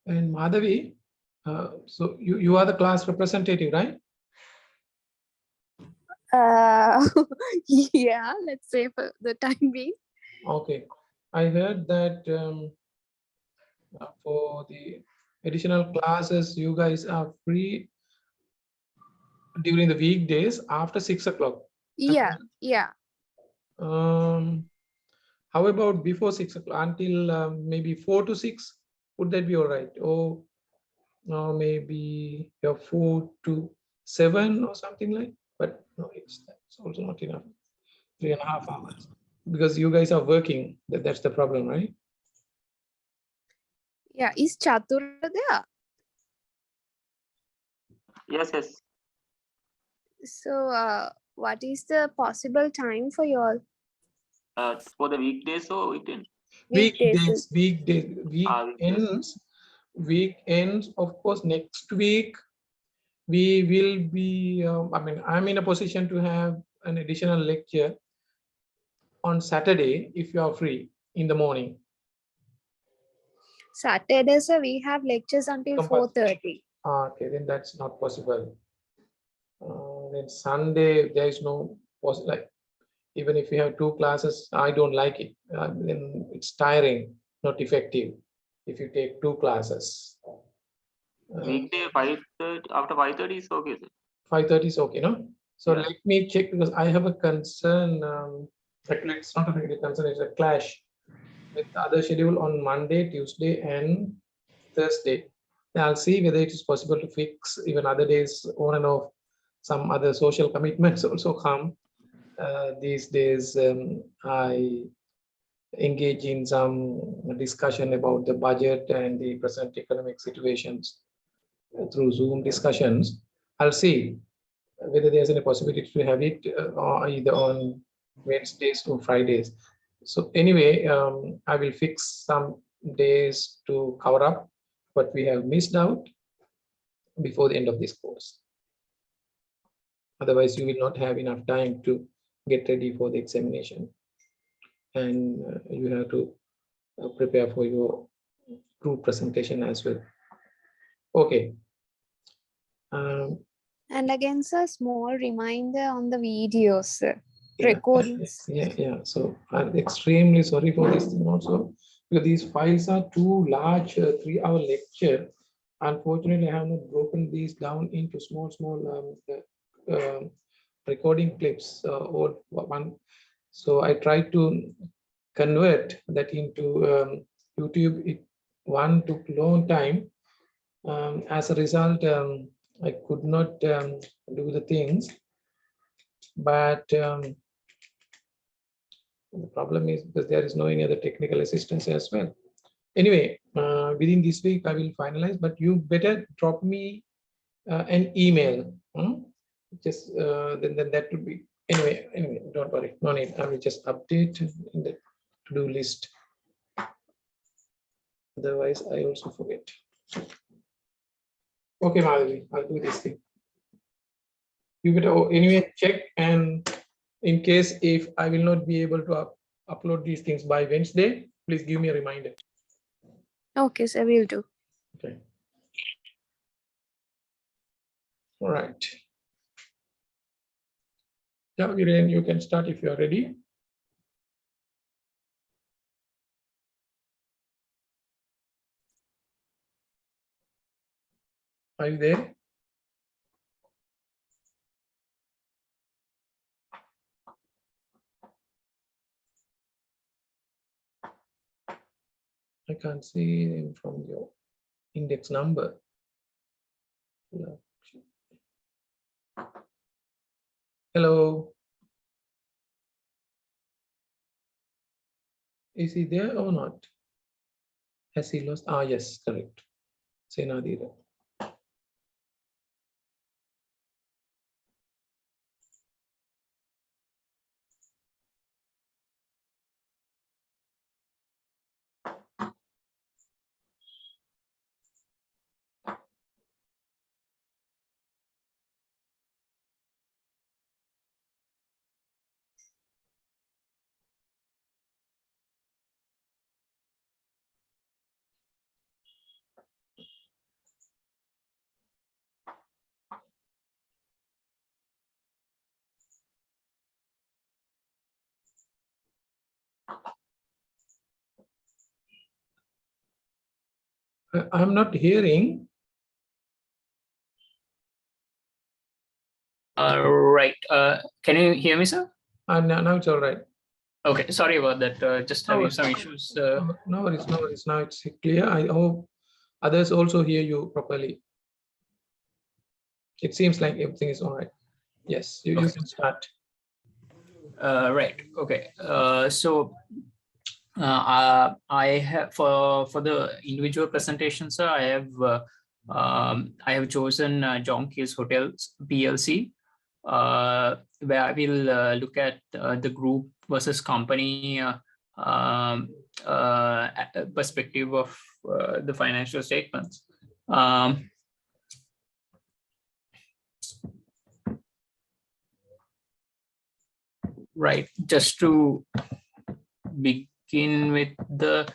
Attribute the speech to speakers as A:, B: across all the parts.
A: And Madhavi, so you are the class representative, right?
B: Uh, yeah, let's say for the time being.
A: Okay. I heard that for the additional classes, you guys are free during the weekdays after 6 o'clock.
B: Yeah, yeah.
A: Um, how about before 6 o'clock until maybe 4 to 6? Would that be all right? Or maybe 4 to 7 or something like? But no, that's also not enough. 3.5 hours because you guys are working. That's the problem, right?
B: Yeah, is Chatura there?
C: Yes, yes.
B: So, what is the possible time for you all?
C: For the weekdays or weekend?
B: Weekdays.
A: Weekdays,
C: Weekdays.
A: weekends. Of course, next week we will be. I mean, I'm in a position to have an additional lecture on Saturday if you are free in the morning.
B: Saturdays, we have lectures until
A: Compulsory.
B: 4:30.
A: Okay, then that's not possible. Then Sunday there is no like even if you have 2 classes, I don't like it. Then it's tiring, not effective. If you take 2 classes,
C: Weekday 5:30 after 5:30 is okay, sir.
A: 5:30 is okay, no? So
C: Yeah.
A: let me check because I have a concern. Actually, it's not a concern; it's a clash with the other schedule on Monday, Tuesday, and Thursday. Then I'll see whether it is possible to fix even other days on and off. Some other social commitments also come. These days, I engage in some discussion about the budget and the present economic situations through Zoom discussions. I'll see whether there's any possibility to have it either on Wednesdays or Fridays. So anyway, I will fix some days to cover up what we have missed out before the end of this course. Otherwise, you will not have enough time to get ready for the examination, and you have to prepare for your group presentation as well. Okay.
B: And again, sir, small reminder on the videos,
A: Yeah,
B: recordings.
A: yeah. So I'm extremely sorry for this thing also because these files are too large. 3-hour lecture. Unfortunately, I have not broken these down into small recording clips or one. So I tried to convert that into YouTube. One took long time. As a result, I could not do the things, but the problem is because there is no any other technical assistance as well. Anyway, within this week I will finalize, but you better drop me an email. Just then that would be anyway. Don't worry, no need. I will just update in the to-do list. Otherwise, I also forget. Okay, Madhavi, I'll do this thing. You better anyway check, and in case if I will not be able to upload these things by Wednesday, please give me a reminder.
B: Okay, sir, we'll do.
A: Okay. All right. Yeah, Viren, you can start if you are ready. Are you there? I can't see them from your index number. Hello. Is he there or not? Has he lost? Ah, yes, correct. Senadira. I'm not hearing.
D: Right. Can you hear me, sir?
A: Now it's all right.
D: Okay, sorry about that. Just
A: No
D: having
A: worries.
D: some issues.
A: No worries, no worries. Now it's clear. I hope others also hear you properly. It seems like everything is all right. Yes, you
D: Okay.
A: can start.
D: Right. Okay. I have for the individual presentation, sir. I have chosen John Keys Hotels PLC, where I will look at the group versus company perspective of the financial statements. Right. Just to begin with the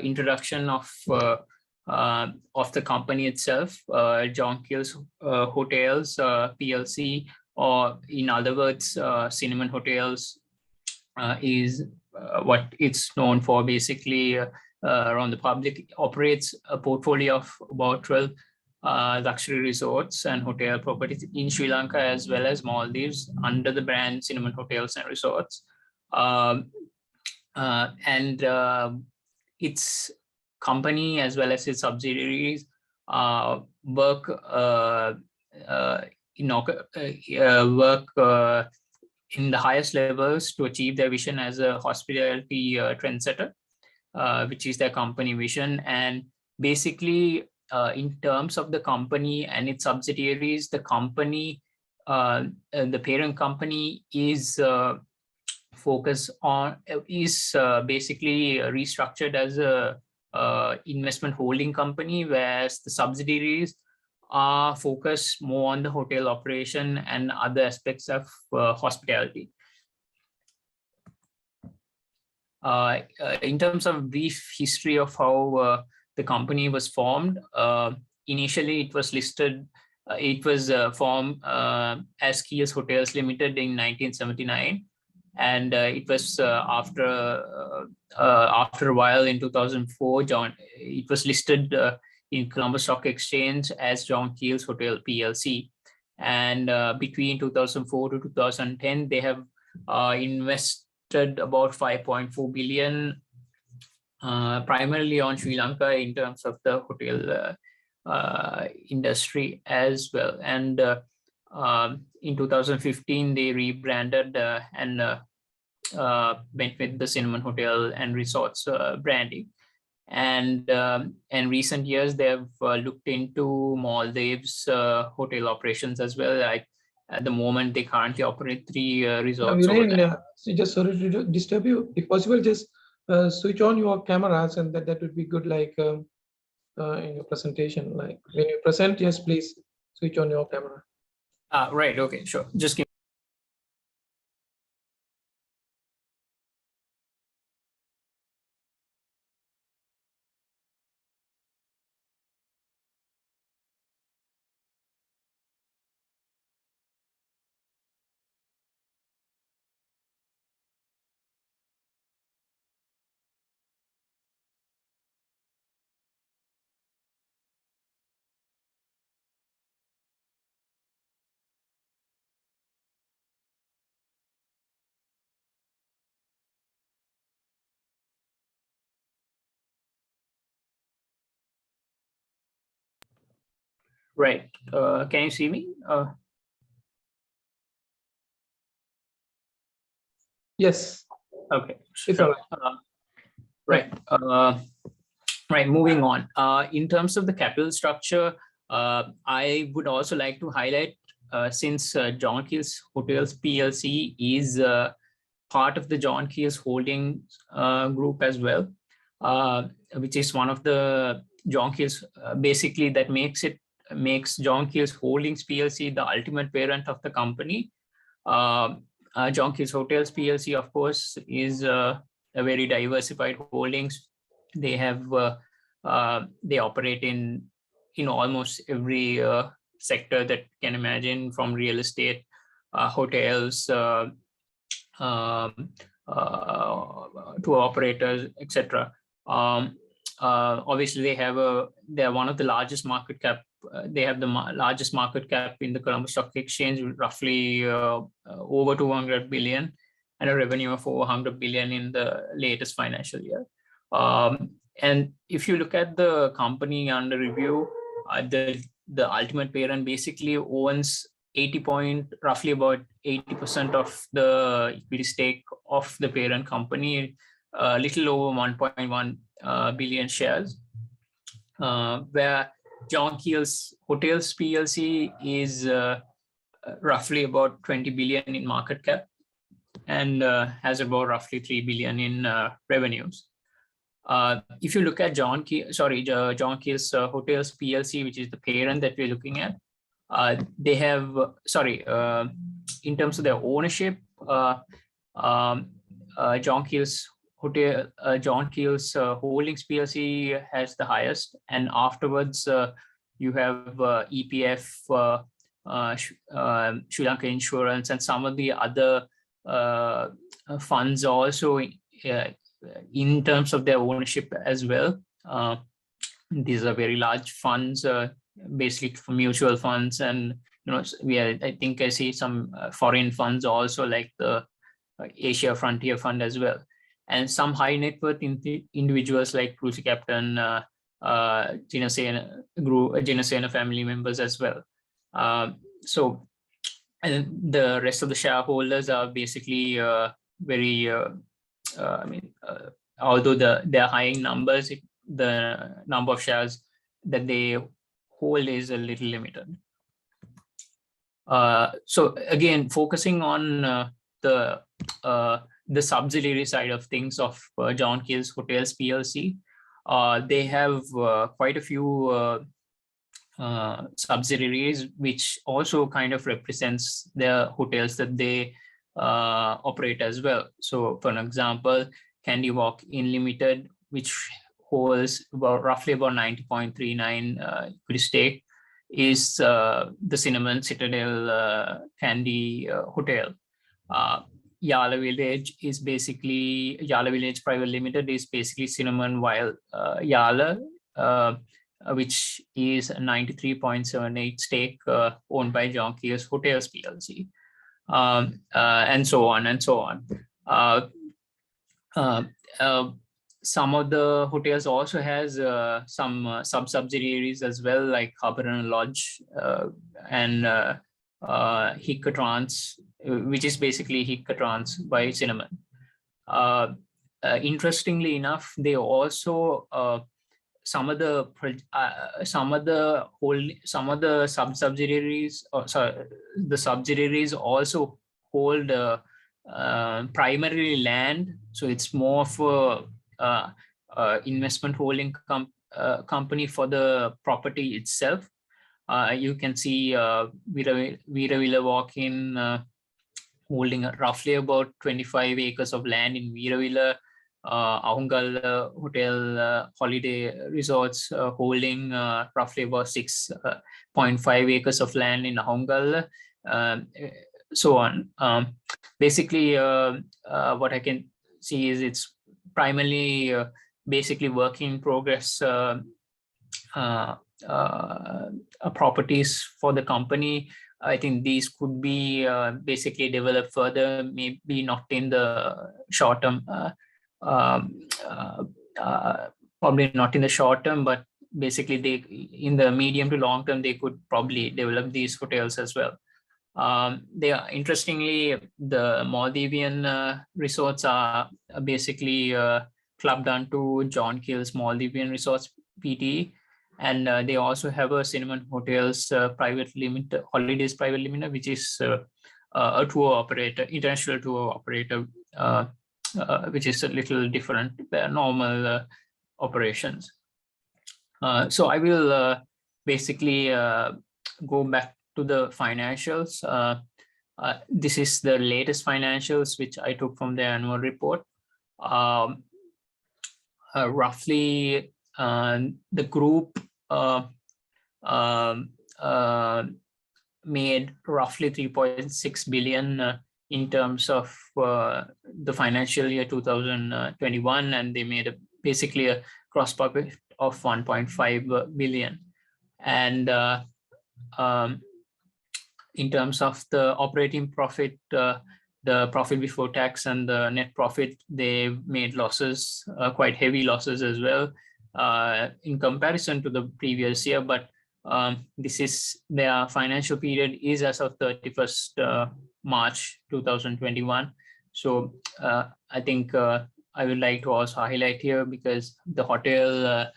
D: introduction of the company itself, John Keel's Hotels PLC, or in other words, Cinnamon Hotels, is what it's known for. Basically, around the public, operates a portfolio of about 12 luxury resorts and hotel properties in Sri Lanka as well as Maldives under the brand Cinnamon Hotels and Resorts. And its company as well as its subsidiaries work in the highest levels to achieve their vision as a hospitality trendsetter, which is their company vision. And basically, in terms of the company and its subsidiaries, the company, the parent company is basically restructured as a investment holding company, whereas the subsidiaries are focused more on the hotel operation and other aspects of hospitality. In terms of brief history of how the company was formed, initially it was listed. It was formed as Keys Hotels Limited in 1979. And it was after a while in 2004, it was listed in Colombo Stock Exchange as John Keel's Hotel PLC. And between 2004 to 2010, they have invested about 5.4 billion, primarily on Sri Lanka in terms of the hotel industry as well. And in 2015, they rebranded and went with the Cinnamon Hotel and Resorts branding. And in recent years, they have looked into Maldives hotel operations as well. Like at the moment, they currently operate 3 resorts.
A: So just sorry to disturb you. If possible, just switch on your cameras, and that would be good. Like in your presentation, like when you present, yes, please switch on your camera.
D: Right. Okay. Sure. Just give. Right. Can you see me?
A: Yes.
D: Okay.
A: It's
D: Sure.
A: all
D: right. Right. Moving on. In terms of the capital structure, I would also like to highlight, since John Keel's Hotels PLC is part of the John Keel's Holdings group as well, which is one of the John Keel's, basically that makes John Keel's Holdings PLC the ultimate parent of the company. John Keel's Hotels PLC, of course, is a very diversified holdings. They have they operate in almost every sector that you can imagine, from real estate, hotels, tour operators, etc. obviously they're one of the largest market cap. They have the largest market cap in the Colombo Stock Exchange, roughly over 200 billion, and a revenue of over 100 billion in the latest financial year. And if you look at the company under review, the ultimate parent basically owns roughly about 80% of the equity stake of the parent company, a little over 1.1 billion shares, where John Keel's Hotels PLC is roughly about 20 billion in market cap and has about roughly 3 billion in revenues. If you look at John Keel's Hotels PLC, which is the parent that we're looking at, they have, in terms of their ownership, John Keel's Holdings PLC has the highest, and afterwards you have EPF, Sri Lanka Insurance, and some of the other funds also in terms of their ownership as well. These are very large funds, basically for mutual funds, and I think I see some foreign funds also, like the Asia Frontier Fund as well, and some high net worth individuals like Cruise Captain, Jinasena family members as well. So, and the rest of the shareholders are basically very, although they're high in numbers, the number of shares that they hold is a little limited. So again, focusing on the subsidiary side of things of John Keel's Hotels PLC, they have quite a few subsidiaries, which also kind of represents the hotels that they operate as well. So for an example, Candy Walk Inn Limited, which holds roughly about 90.39 equity stake, is the Cinnamon Citadel Candy Hotel. Yala Village Private Limited is basically Cinnamon Wild Yala, which is a 93.78 stake owned by John Keel's Hotels PLC, and so on and so on. Some of the hotels also has some sub-subsidiaries as well, like Harbour and Lodge and Hikatrans, which is basically Hikatrans by Cinnamon. Interestingly enough, they also some of the sub-subsidiaries, the subsidiaries also hold primarily land, so it's more of a investment holding company for the property itself. You can see Veeravilla Walk-in holding roughly about 25 acres of land in Veeravilla. Ahungal Hotel Holiday Resorts holding roughly about 6.5 acres of land in Ahungal, so on. Basically, what I can see is it's primarily basically work in progress properties for the company. I think these could be basically developed further, maybe not in the short term, probably not in the short term, but basically they, in the medium to long term, they could probably develop these hotels as well. They are, interestingly, the Maldivian resorts are basically clubbed onto John Keel's Maldivian Resorts Pte. And they also have a Cinnamon Hotels Private Limited, Holidays Private Limited, which is a tour operator, international tour operator, which is a little different than normal operations. So I will basically go back to the financials. This is the latest financials which I took from the annual report. Roughly, the group made roughly 3.6 billion in terms of the financial year 2021, and they made a basically a gross profit of 1.5 billion. And in terms of the operating profit, the profit before tax and the net profit, they made losses, quite heavy losses as well, in comparison to the previous year. But this is their financial period is as of 31st March 2021. So I think I would like to also highlight here, because the hotel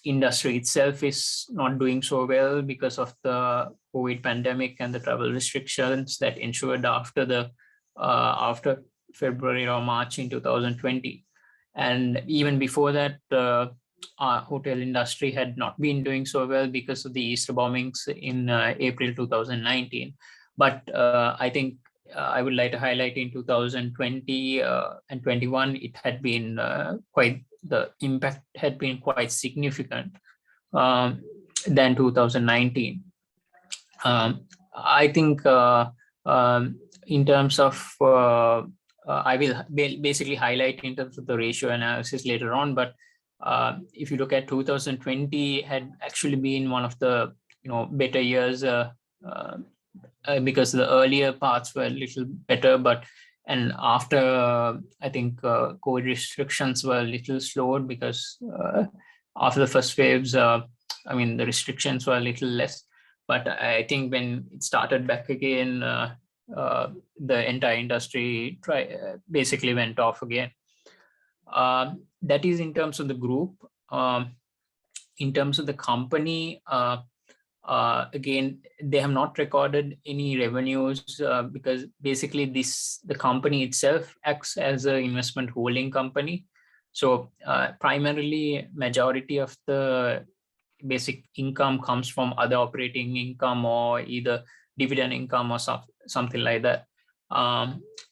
D: industry itself is not doing so well because of the COVID pandemic and the travel restrictions that ensued after February or March in 2020. And even before that, our hotel industry had not been doing so well because of the Easter bombings in April 2019. But I think I would like to highlight in 2020 and 21, it had been the impact had been quite significant than 2019. I think in terms of, I will basically highlight in terms of the ratio analysis later on, but if you look at 2020 had actually been one of the better years, because the earlier parts were a little better, and after I think COVID restrictions were a little slowed, because after the first waves, I mean, the restrictions were a little less. But I think when it started back again, the entire industry basically went off again. That is in terms of the group. In terms of the company, again, they have not recorded any revenues because basically the company itself acts as an investment holding company. So primarily, majority of the basic income comes from other operating income or either dividend income or something like that.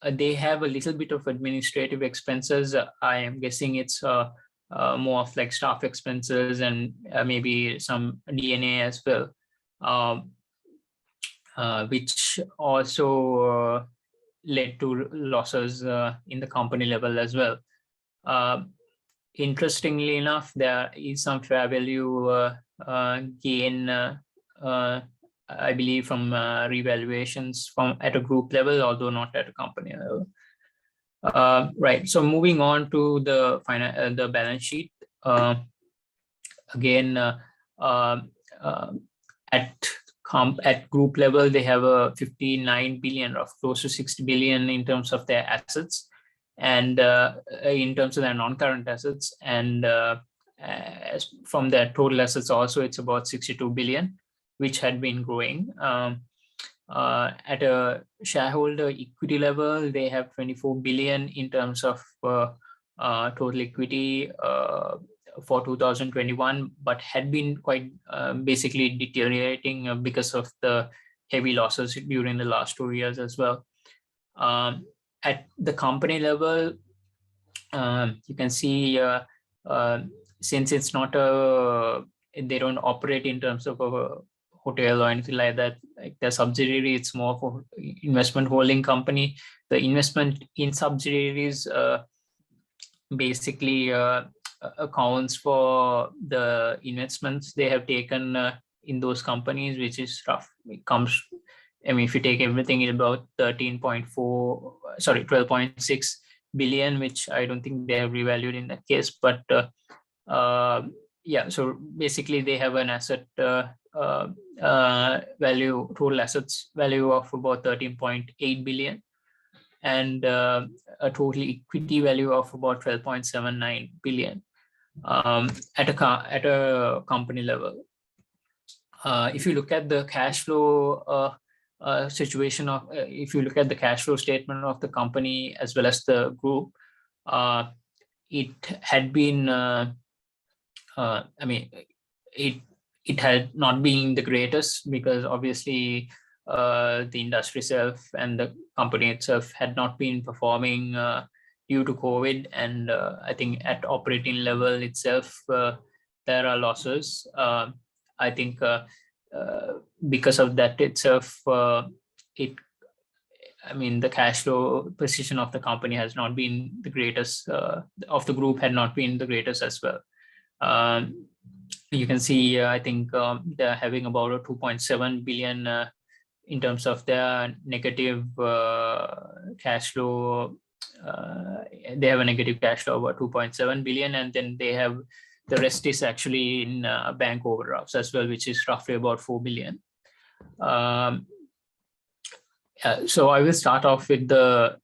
D: They have a little bit of administrative expenses. I am guessing it's more of like staff expenses and maybe some DNA as well, which also led to losses in the company level as well. Interestingly enough, there is some fair value gain, I believe, from revaluations at a group level, although not at a company level. Right. So moving on to the balance sheet. Again, at group level, they have a 59 billion, or close to 60 billion in terms of their assets, and in terms of their non-current assets, and from their total assets also, it's about 62 billion, which had been growing. At a shareholder equity level, they have 24 billion in terms of total equity for 2021, but had been quite basically deteriorating because of the heavy losses during the last 2 years as well. At the company level, you can see since it's not they don't operate in terms of a hotel or anything like that, like their subsidiary, it's more for investment holding company. The investment in subsidiaries basically accounts for the investments they have taken in those companies, which is rough. It comes, I mean, if you take everything, it's about 12.6 billion, which I don't think they have revalued in that case. But yeah, so basically they have an asset value, total assets value of about 13.8 billion, and a total equity value of about 12.79 billion at a company level. If you look at the cash flow situation of, if you look at the cash flow statement of the company as well as the group, it had been, I mean, it had not been the greatest, because obviously the industry itself and the company itself had not been performing due to COVID, and I think at operating level itself there are losses. I think because of that itself, it I mean, the cash flow position of the company has not been the greatest, of the group had not been the greatest as well. You can see, I think they're having about a 2.7 billion in terms of their negative cash flow. They have a negative cash flow of about 2.7 billion, and then they have the rest is actually in bank overdrafts as well, which is roughly about 4 billion. So I will start off with the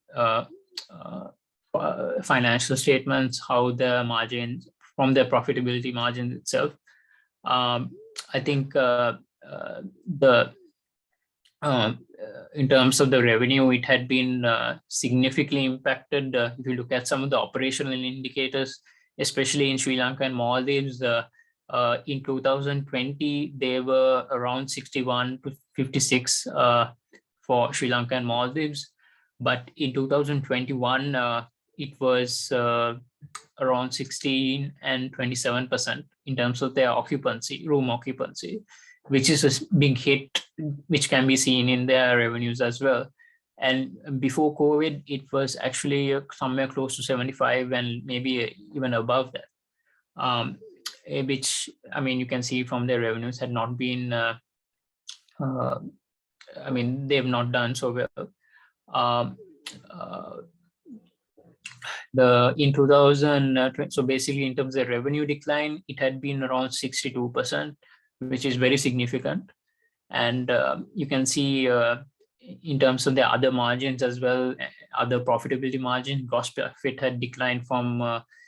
D: financial statements, how the margins from the profitability margin itself. I think in terms of the revenue, it had been significantly impacted. If you look at some of the operational indicators, especially in Sri Lanka and Maldives, in 2020, they were around 61 to 56 for Sri Lanka and Maldives. But in 2021, it was around 16 and 27% in terms of their occupancy, room occupancy, which is a big hit, which can be seen in their revenues as well. And before COVID, it was actually somewhere close to 75 and maybe even above that, which, I mean, you can see from their revenues had not been, I mean, they've not done so well. In 2020, so basically in terms of revenue decline, it had been around 62%, which is very significant. And you can see in terms of the other margins as well, other profitability margin, gross profit had declined from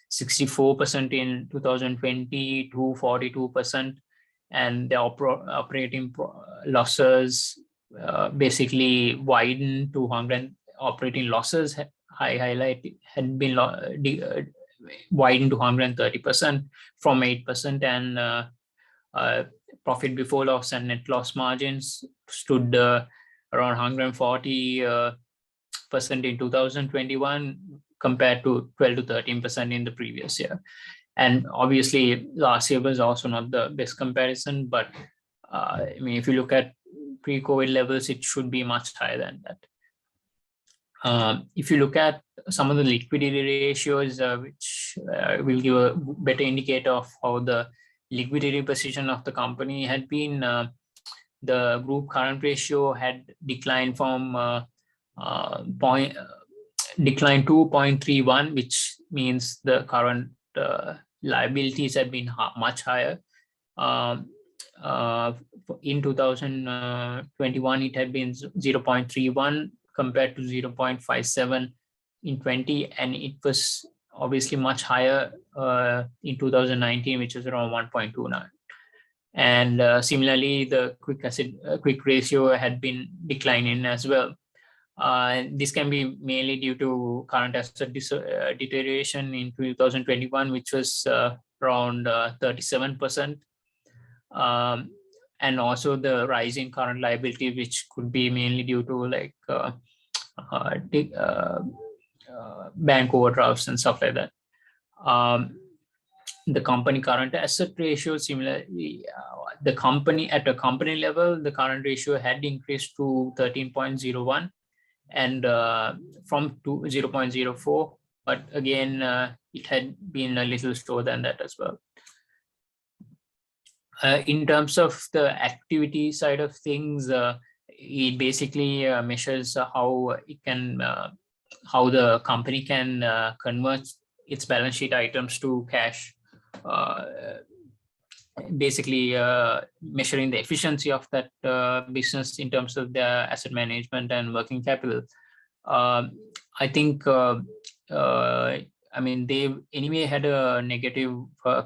D: 64% in 2020 to 42%. And the operating losses basically widened to 100. Operating losses had been widened to 130% from 8%, and profit before loss and net loss margins stood around 140% in 2021 compared to 12 to 13% in the previous year. And obviously last year was also not the best comparison, but I mean, if you look at pre-COVID levels, it should be much higher than that. If you look at some of the liquidity ratios, which will give a better indicator of how the liquidity position of the company had been, the group current ratio had declined from declined to 0.31, which means the current liabilities had been much higher. In 2021, it had been 0.31 compared to 0.57 in 20, and it was obviously much higher in 2019, which was around 1.29. And similarly, the quick ratio had been declining as well. This can be mainly due to current asset deterioration in 2021, which was around 37%. And also the rise in current liability, which could be mainly due to like bank overdrafts and stuff like that. The company current asset ratio, similarly, the company at a company level, the current ratio had increased to 13.01 and from 0.04, but again, it had been a little slower than that as well. In terms of the activity side of things, it basically measures how it can, how the company can convert its balance sheet items to cash. Basically measuring the efficiency of that business in terms of their asset management and working capital. I think, I mean, they anyway had a negative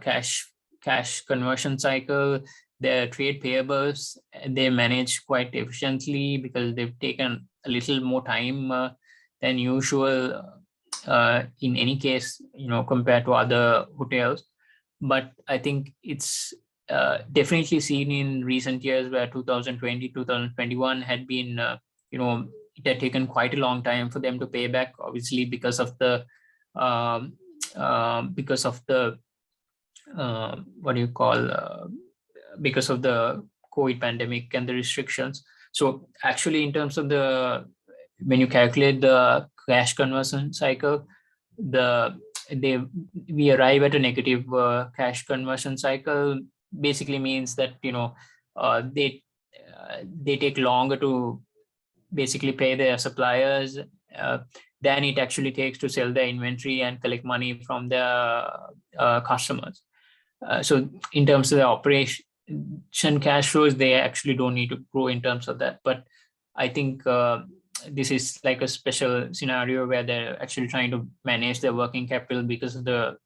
D: cash conversion cycle. Their trade payables, they manage quite efficiently because they've taken a little more time than usual in any case, you know, compared to other hotels. But I think it's definitely seen in recent years where 2020, 2021 had been, you know, it had taken quite a long time for them to pay back, obviously because of the what do you call, because of the COVID pandemic and the restrictions. So actually in terms of the when you calculate the cash conversion cycle, we arrive at a negative cash conversion cycle. Basically means that they take longer to basically pay their suppliers than it actually takes to sell their inventory and collect money from their customers. So in terms of the operation cash flows, they actually don't need to grow in terms of that. But I think this is like a special scenario where they're actually trying to manage their working capital because of the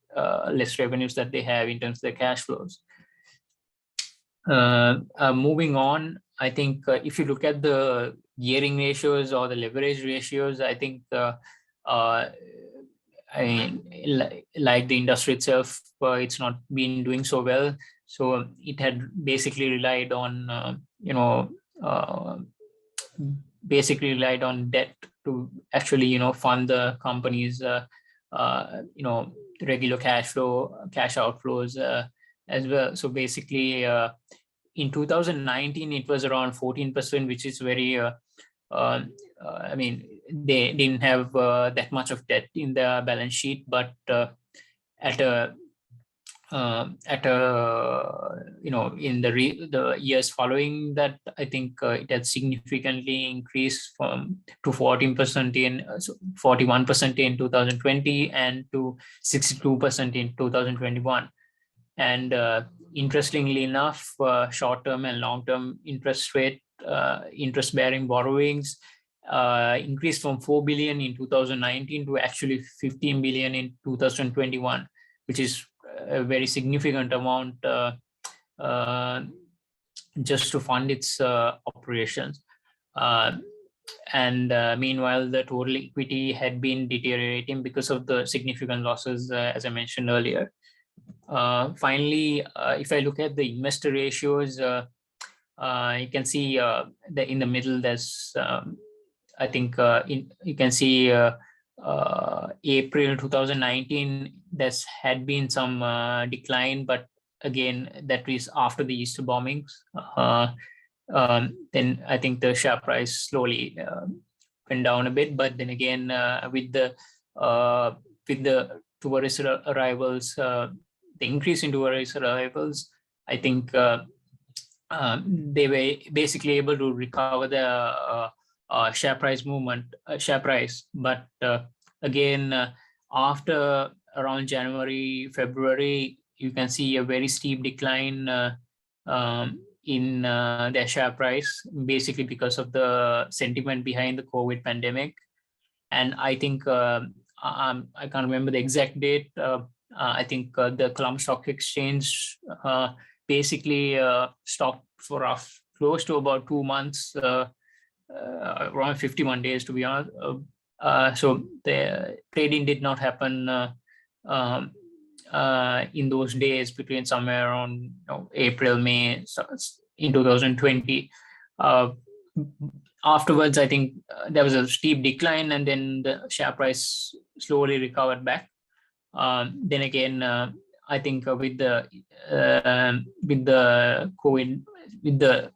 D: less revenues that they have in terms of their cash flows. Moving on, I think if you look at the gearing ratios or the leverage ratios, I think like the industry itself, it's not been doing so well. So it had basically relied on debt to actually fund the company's regular cash outflows as well. So basically in 2019 it was around 14%, which is very I mean, they didn't have that much of debt in their balance sheet, but at a in the years following that, I think it had significantly increased to 41% in 2020 and to 62% in 2021. And interestingly enough, short-term and long-term interest-bearing borrowings increased from 4 billion in 2019 to actually 15 billion in 2021, which is a very significant amount just to fund its operations. And meanwhile, the total equity had been deteriorating because of the significant losses, as I mentioned earlier. Finally, if I look at the investor ratios, you can see that in the middle, there's, I think you can see April 2019, there's had been some decline, but again, that is after the Easter bombings. Then I think the share price slowly went down a bit, but then again, with the tourist arrivals, the increase in tourist arrivals, I think they were basically able to recover the share price movement, but again, after around January, February, you can see a very steep decline in their share price, basically because of the sentiment behind the COVID pandemic. And I think I can't remember the exact date. I think the Colombo Stock Exchange basically stopped for close to about 2 months, around 51 days to be honest. So the trading did not happen in those days between somewhere around April, May in 2020. Afterwards, I think there was a steep decline, and then the share price slowly recovered back. Then again, I think with the COVID, with the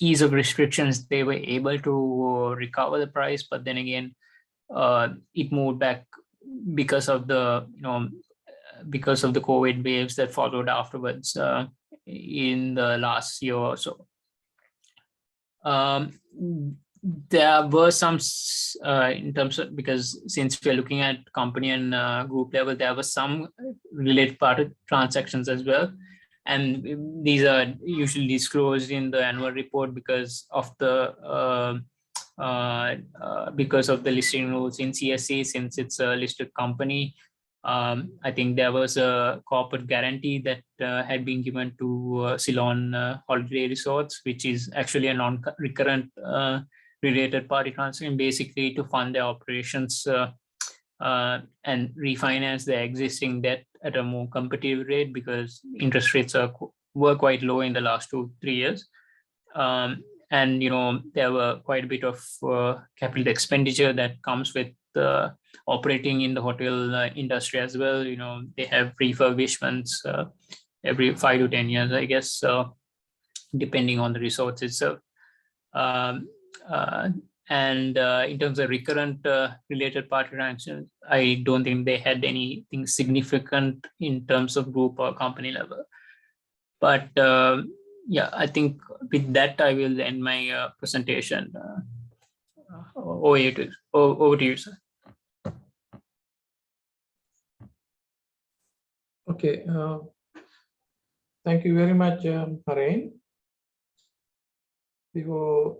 D: ease of restrictions, they were able to recover the price, but then again, it moved back because of the COVID waves that followed afterwards in the last year or so. There were some in terms of, because since we're looking at company and group level, there were some related party transactions as well, and these are usually disclosed in the annual report because of the listing rules in CSE, since it's a listed company. I think there was a corporate guarantee that had been given to Ceylon Holiday Resorts, which is actually a non-recurrent related party transaction, basically to fund their operations and refinance their existing debt at a more competitive rate, because interest rates were quite low in the last 2-3 years. And there were quite a bit of capital expenditure that comes with operating in the hotel industry as well. They have refurbishments every 5 to 10 years, I guess, depending on the resorts itself. And in terms of recurrent related party transactions, I don't think they had anything significant in terms of group or company level. But yeah, I think with that, I will end my presentation. Over to you, sir.
A: Okay. Thank you very much, Haren. Before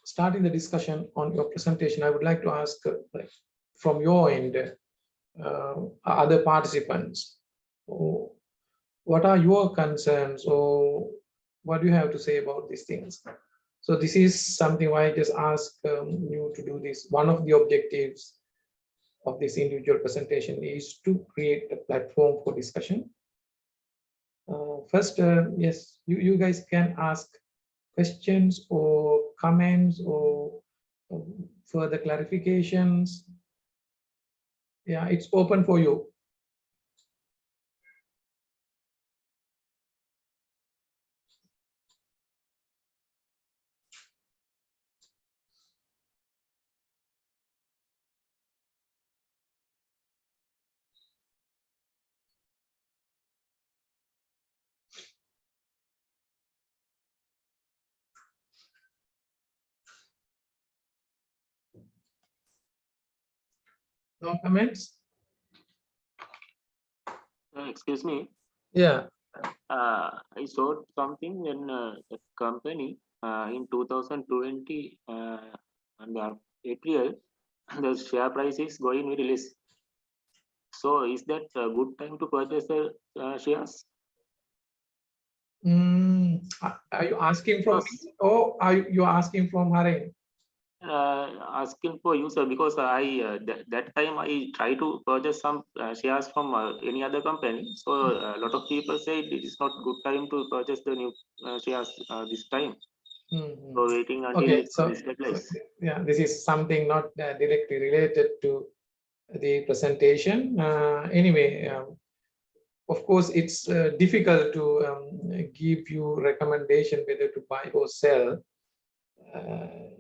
A: starting the discussion on your presentation, I would like to ask, from your end, other participants, what are your concerns, or what do you have to say about these things? So this is something why I just ask you to do this. One of the objectives of this individual presentation is to create a platform for discussion. First, yes, you guys can ask questions or comments or further clarifications. Yeah, it's open for you. No comments?
C: Excuse me.
A: Yeah.
C: I saw something in a company in 2020 and April, the share price is going very less. So is that a good time to purchase the shares?
A: Are you asking from me, or are you asking from Haren?
C: Asking for you, sir, because that time I try to purchase some shares from any other company. So a lot of people say it is not good time to purchase the new shares this time. So waiting until
A: Okay,
C: it's
A: so
C: stabilized.
A: yeah, this is something not directly related to the presentation. Anyway, of course, it's difficult to give you recommendation whether to buy or sell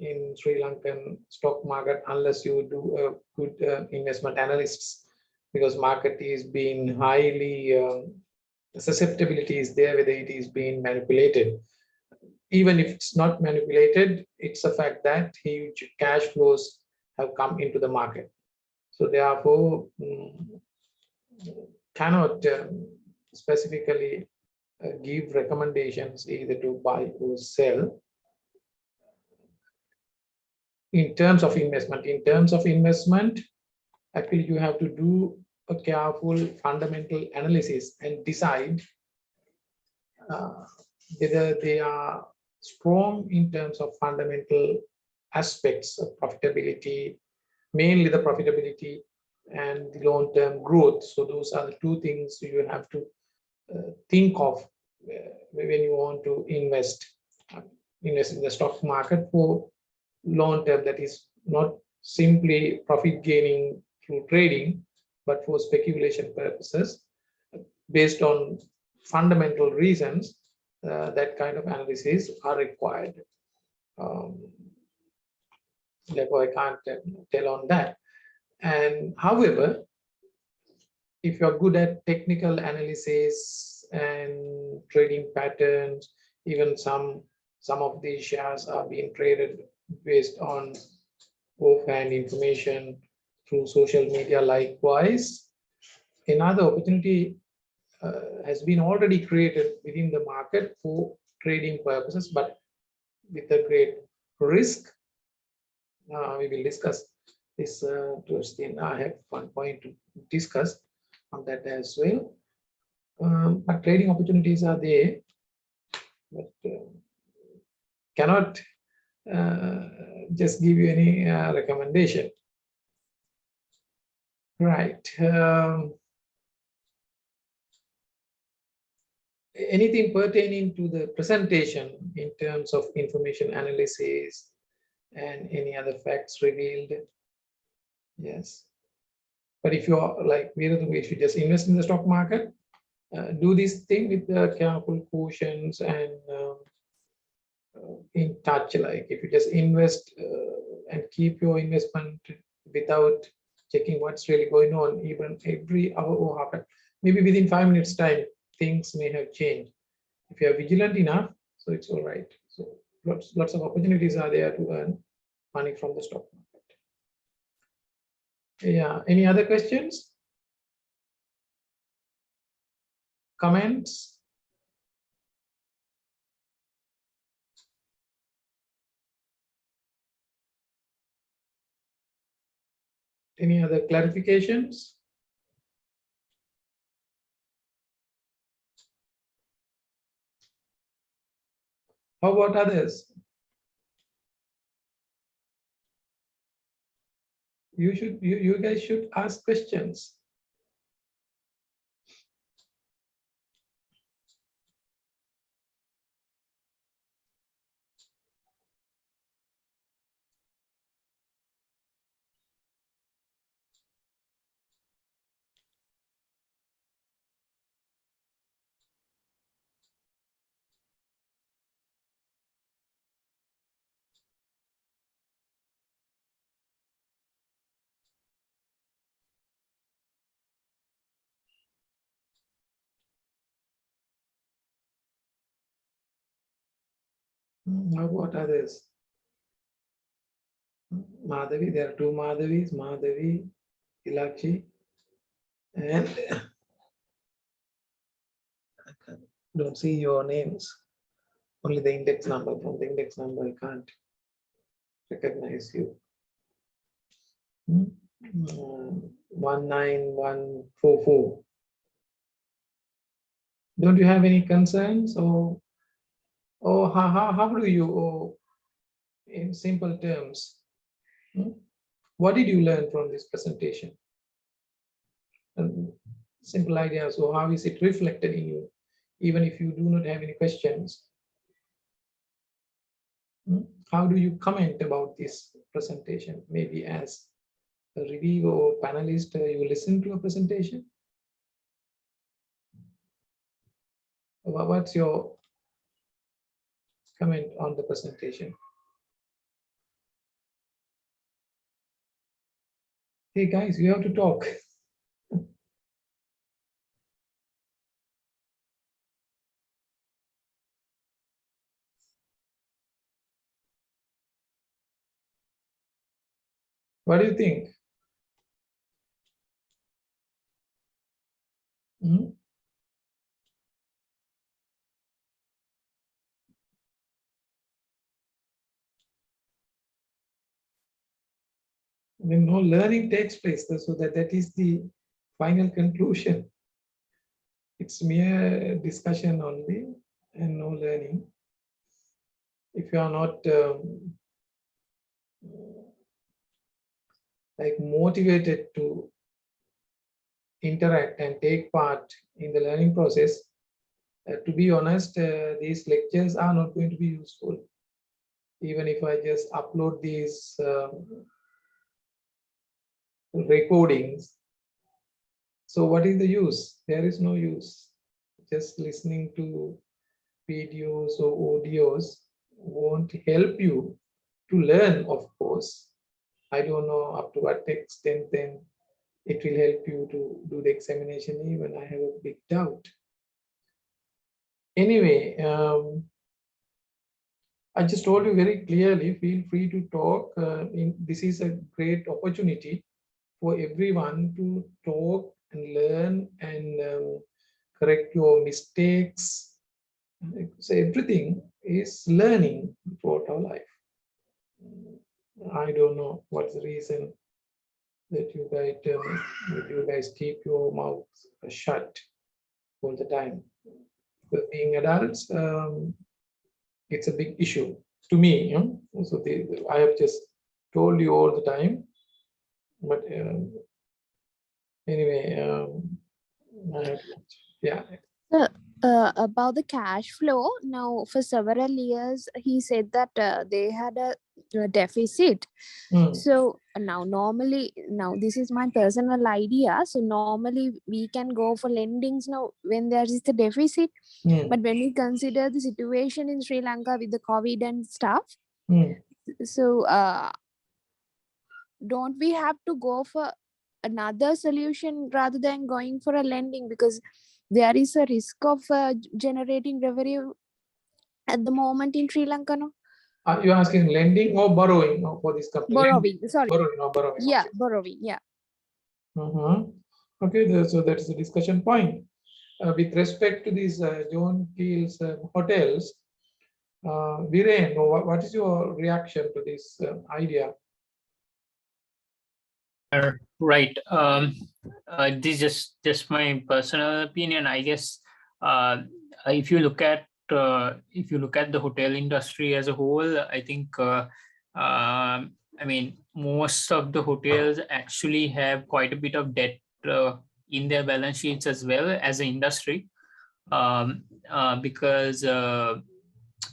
A: in Sri Lankan stock market unless you do a good investment analysis, because market is being highly susceptibility is there whether it is being manipulated. Even if it's not manipulated, it's a fact that huge cash flows have come into the market. So therefore, cannot specifically give recommendations either to buy or sell. In terms of investment, actually you have to do a careful fundamental analysis and decide whether they are strong in terms of fundamental aspects of profitability, mainly the profitability and the long-term growth. So those are the two things you have to think of when you want to invest in the stock market for long term. That is not simply profit gaining through trading, but for speculation purposes based on fundamental reasons. That kind of analysis are required. Therefore, I can't tell on that. And however, if you're good at technical analysis and trading patterns, even some of these shares are being traded based on offhand information through social media. Likewise, another opportunity has been already created within the market for trading purposes, but with a great risk. We will discuss this towards the end. I have one point to discuss on that as well. But trading opportunities are there, but cannot just give you any recommendation. Right. Anything pertaining to the presentation in terms of information analysis and any other facts revealed? Yes. But if you're like if you just invest in the stock market, do this thing with careful cautions and in touch. Like if you just invest and keep your investment without checking what's really going on, even every hour or half an, maybe within 5 minutes time, things may have changed. If you are vigilant enough, so it's all right. So lots of opportunities are there to earn money from the stock market. Yeah, any other questions? Comments? Any other clarifications? How about others? You guys should ask questions. How about others? Madhavi, there are two Madhavis, Madhavi, Ilakshi, and I don't see your names. Only the index number. From the index number, I can't recognize you. 19144. Don't you have any concerns, or how do you, or in simple terms, what did you learn from this presentation? Simple ideas, or how is it reflected in you, even if you do not have any questions? How do you comment about this presentation? Maybe as a reviewer or panelist, you listen to a presentation. What's your comment on the presentation? Hey guys, you have to talk. What do you think? When no learning takes place, so that is the final conclusion. It's mere discussion only and no learning. If you are not like motivated to interact and take part in the learning process, to be honest, these lectures are not going to be useful. Even if I just upload these recordings, so what is the use? There is no use. Just listening to videos or audios won't help you to learn, of course. I don't know up to what extent then it will help you to do the examination. Even I have a big doubt. Anyway, I just told you very clearly, feel free to talk. This is a great opportunity for everyone to talk and learn and correct your mistakes. So everything is learning throughout our life. I don't know what's the reason that you guys keep your mouth shut all the time. But being adults, it's a big issue to me. So I have just told you all the time. But anyway, yeah.
B: About the cash flow, now for several years he said that they had a deficit. So now normally, now this is my personal idea, so normally we can go for lendings now when there is the deficit. But when we consider the situation in Sri Lanka with the COVID and stuff, so don't we have to go for another solution rather than going for a lending, because there is a risk of generating revenue at the moment in Sri Lanka? No,
A: You're asking lending or borrowing for this company?
B: borrowing. Sorry,
A: Borrowing or borrowing.
B: yeah,
A: Okay.
B: borrowing. Yeah.
A: Okay, so that's the discussion point. With respect to these John Keel's hotels, Viren, what is your reaction to this idea?
D: Right. This is just my personal opinion. I guess if you look at the hotel industry as a whole, I think I mean most of the hotels actually have quite a bit of debt in their balance sheets as well as an industry, because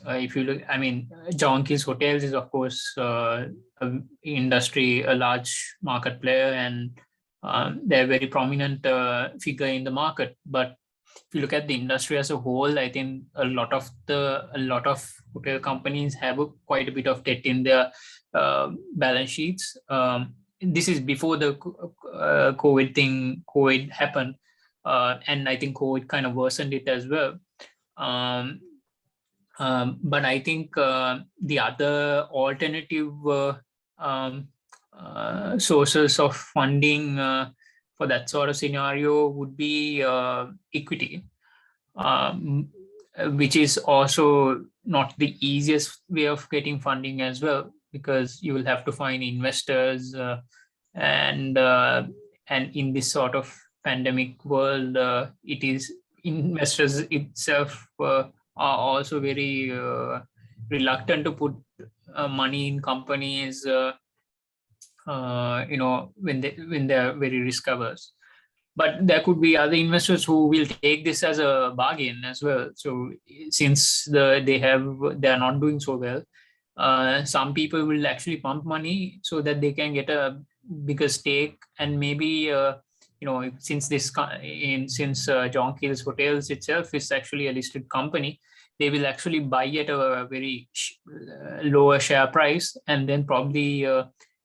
D: if you look, I mean, John Keel's Hotels is of course a large market player, and they're a very prominent figure in the market. But if you look at the industry as a whole, I think a lot of hotel companies have quite a bit of debt in their balance sheets. This is before the COVID happened, and I think COVID kind of worsened it as well. But I think the other alternative sources of funding for that sort of scenario would be equity, which is also not the easiest way of getting funding as well, because you will have to find investors, and in this sort of pandemic world, it is investors itself are also very reluctant to put money in companies, when they're very risk averse. But there could be other investors who will take this as a bargain as well. So since they are not doing so well, some people will actually pump money so that they can get a bigger stake, and maybe since John Keel's Hotels itself is actually a listed company, they will actually buy at a very lower share price, and then probably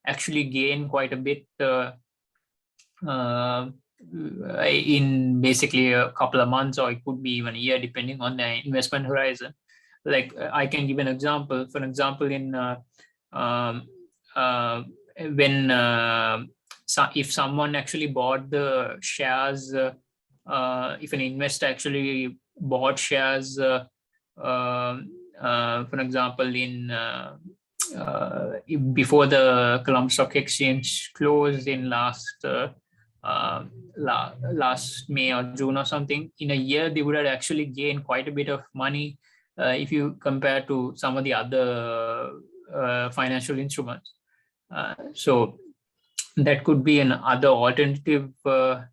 D: actually gain quite a bit in basically a couple of months, or it could be even a year, depending on the investment horizon. Like I can give an example. For example, in if someone actually bought the shares, if an investor actually bought shares, for example, before the Colombo Stock Exchange closed in last May or June or something, in a year they would have actually gained quite a bit of money if you compare to some of the other financial instruments. So that could be another alternative to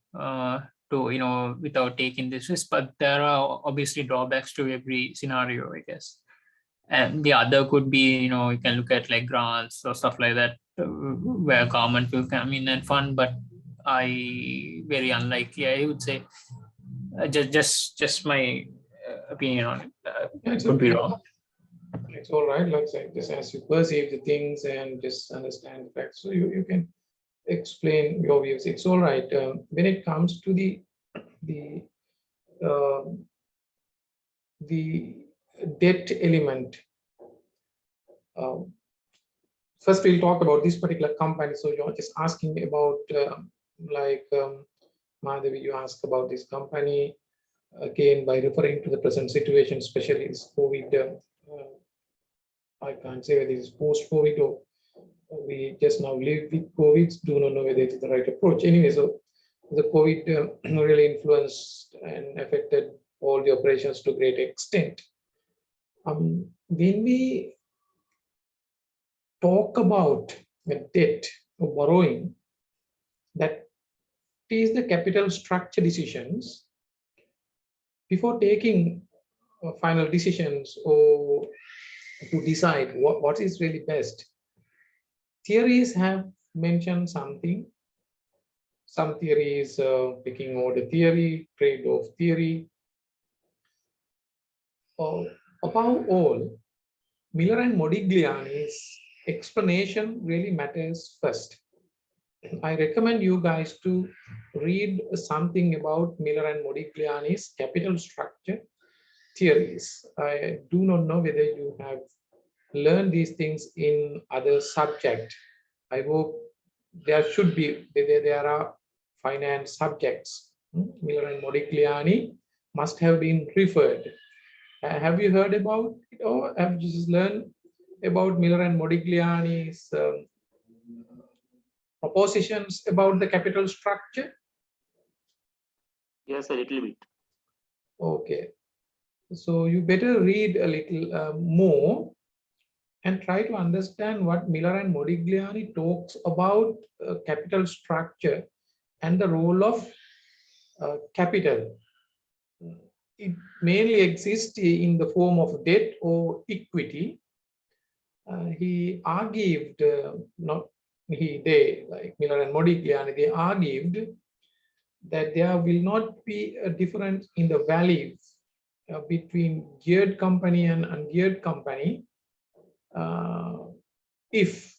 D: without taking this risk. But there are obviously drawbacks to every scenario, I guess. And the other could be, you can look at like grants or stuff like that, where government will come in and fund. But very unlikely, I would say. Just my opinion on it. Could be wrong.
A: It's all right. Like say, just as you perceive the things and just understand the facts, so you can explain your views. It's all right. When it comes to the debt element, first we'll talk about this particular company. So you're just asking about Madhavi, you asked about this company again by referring to the present situation, especially this COVID. I can't say whether it's post-COVID or we just now live with COVID. Do not know whether it's the right approach. Anyway, so the COVID really influenced and affected all the operations to a great extent. When we talk about debt or borrowing, that is the capital structure decisions before taking final decisions or to decide what is really best, theories have mentioned something. Some theories, picking order theory, trade-off theory. Above all, Miller and Modigliani's explanation really matters first. I recommend you guys to read something about Miller and Modigliani's capital structure theories. I do not know whether you have learned these things in other subject. I hope there should be, there are finance subjects. Miller and Modigliani must have been referred. Have you heard about it, or have you just learned about Miller and Modigliani's propositions about the capital structure?
C: Yes, a little bit.
A: Okay, so you better read a little more and try to understand what Miller and Modigliani talks about capital structure and the role of capital. It mainly exists in the form of debt or equity. He argued, they, like Miller and Modigliani, they argued that there will not be a difference in the values between geared company and ungeared company if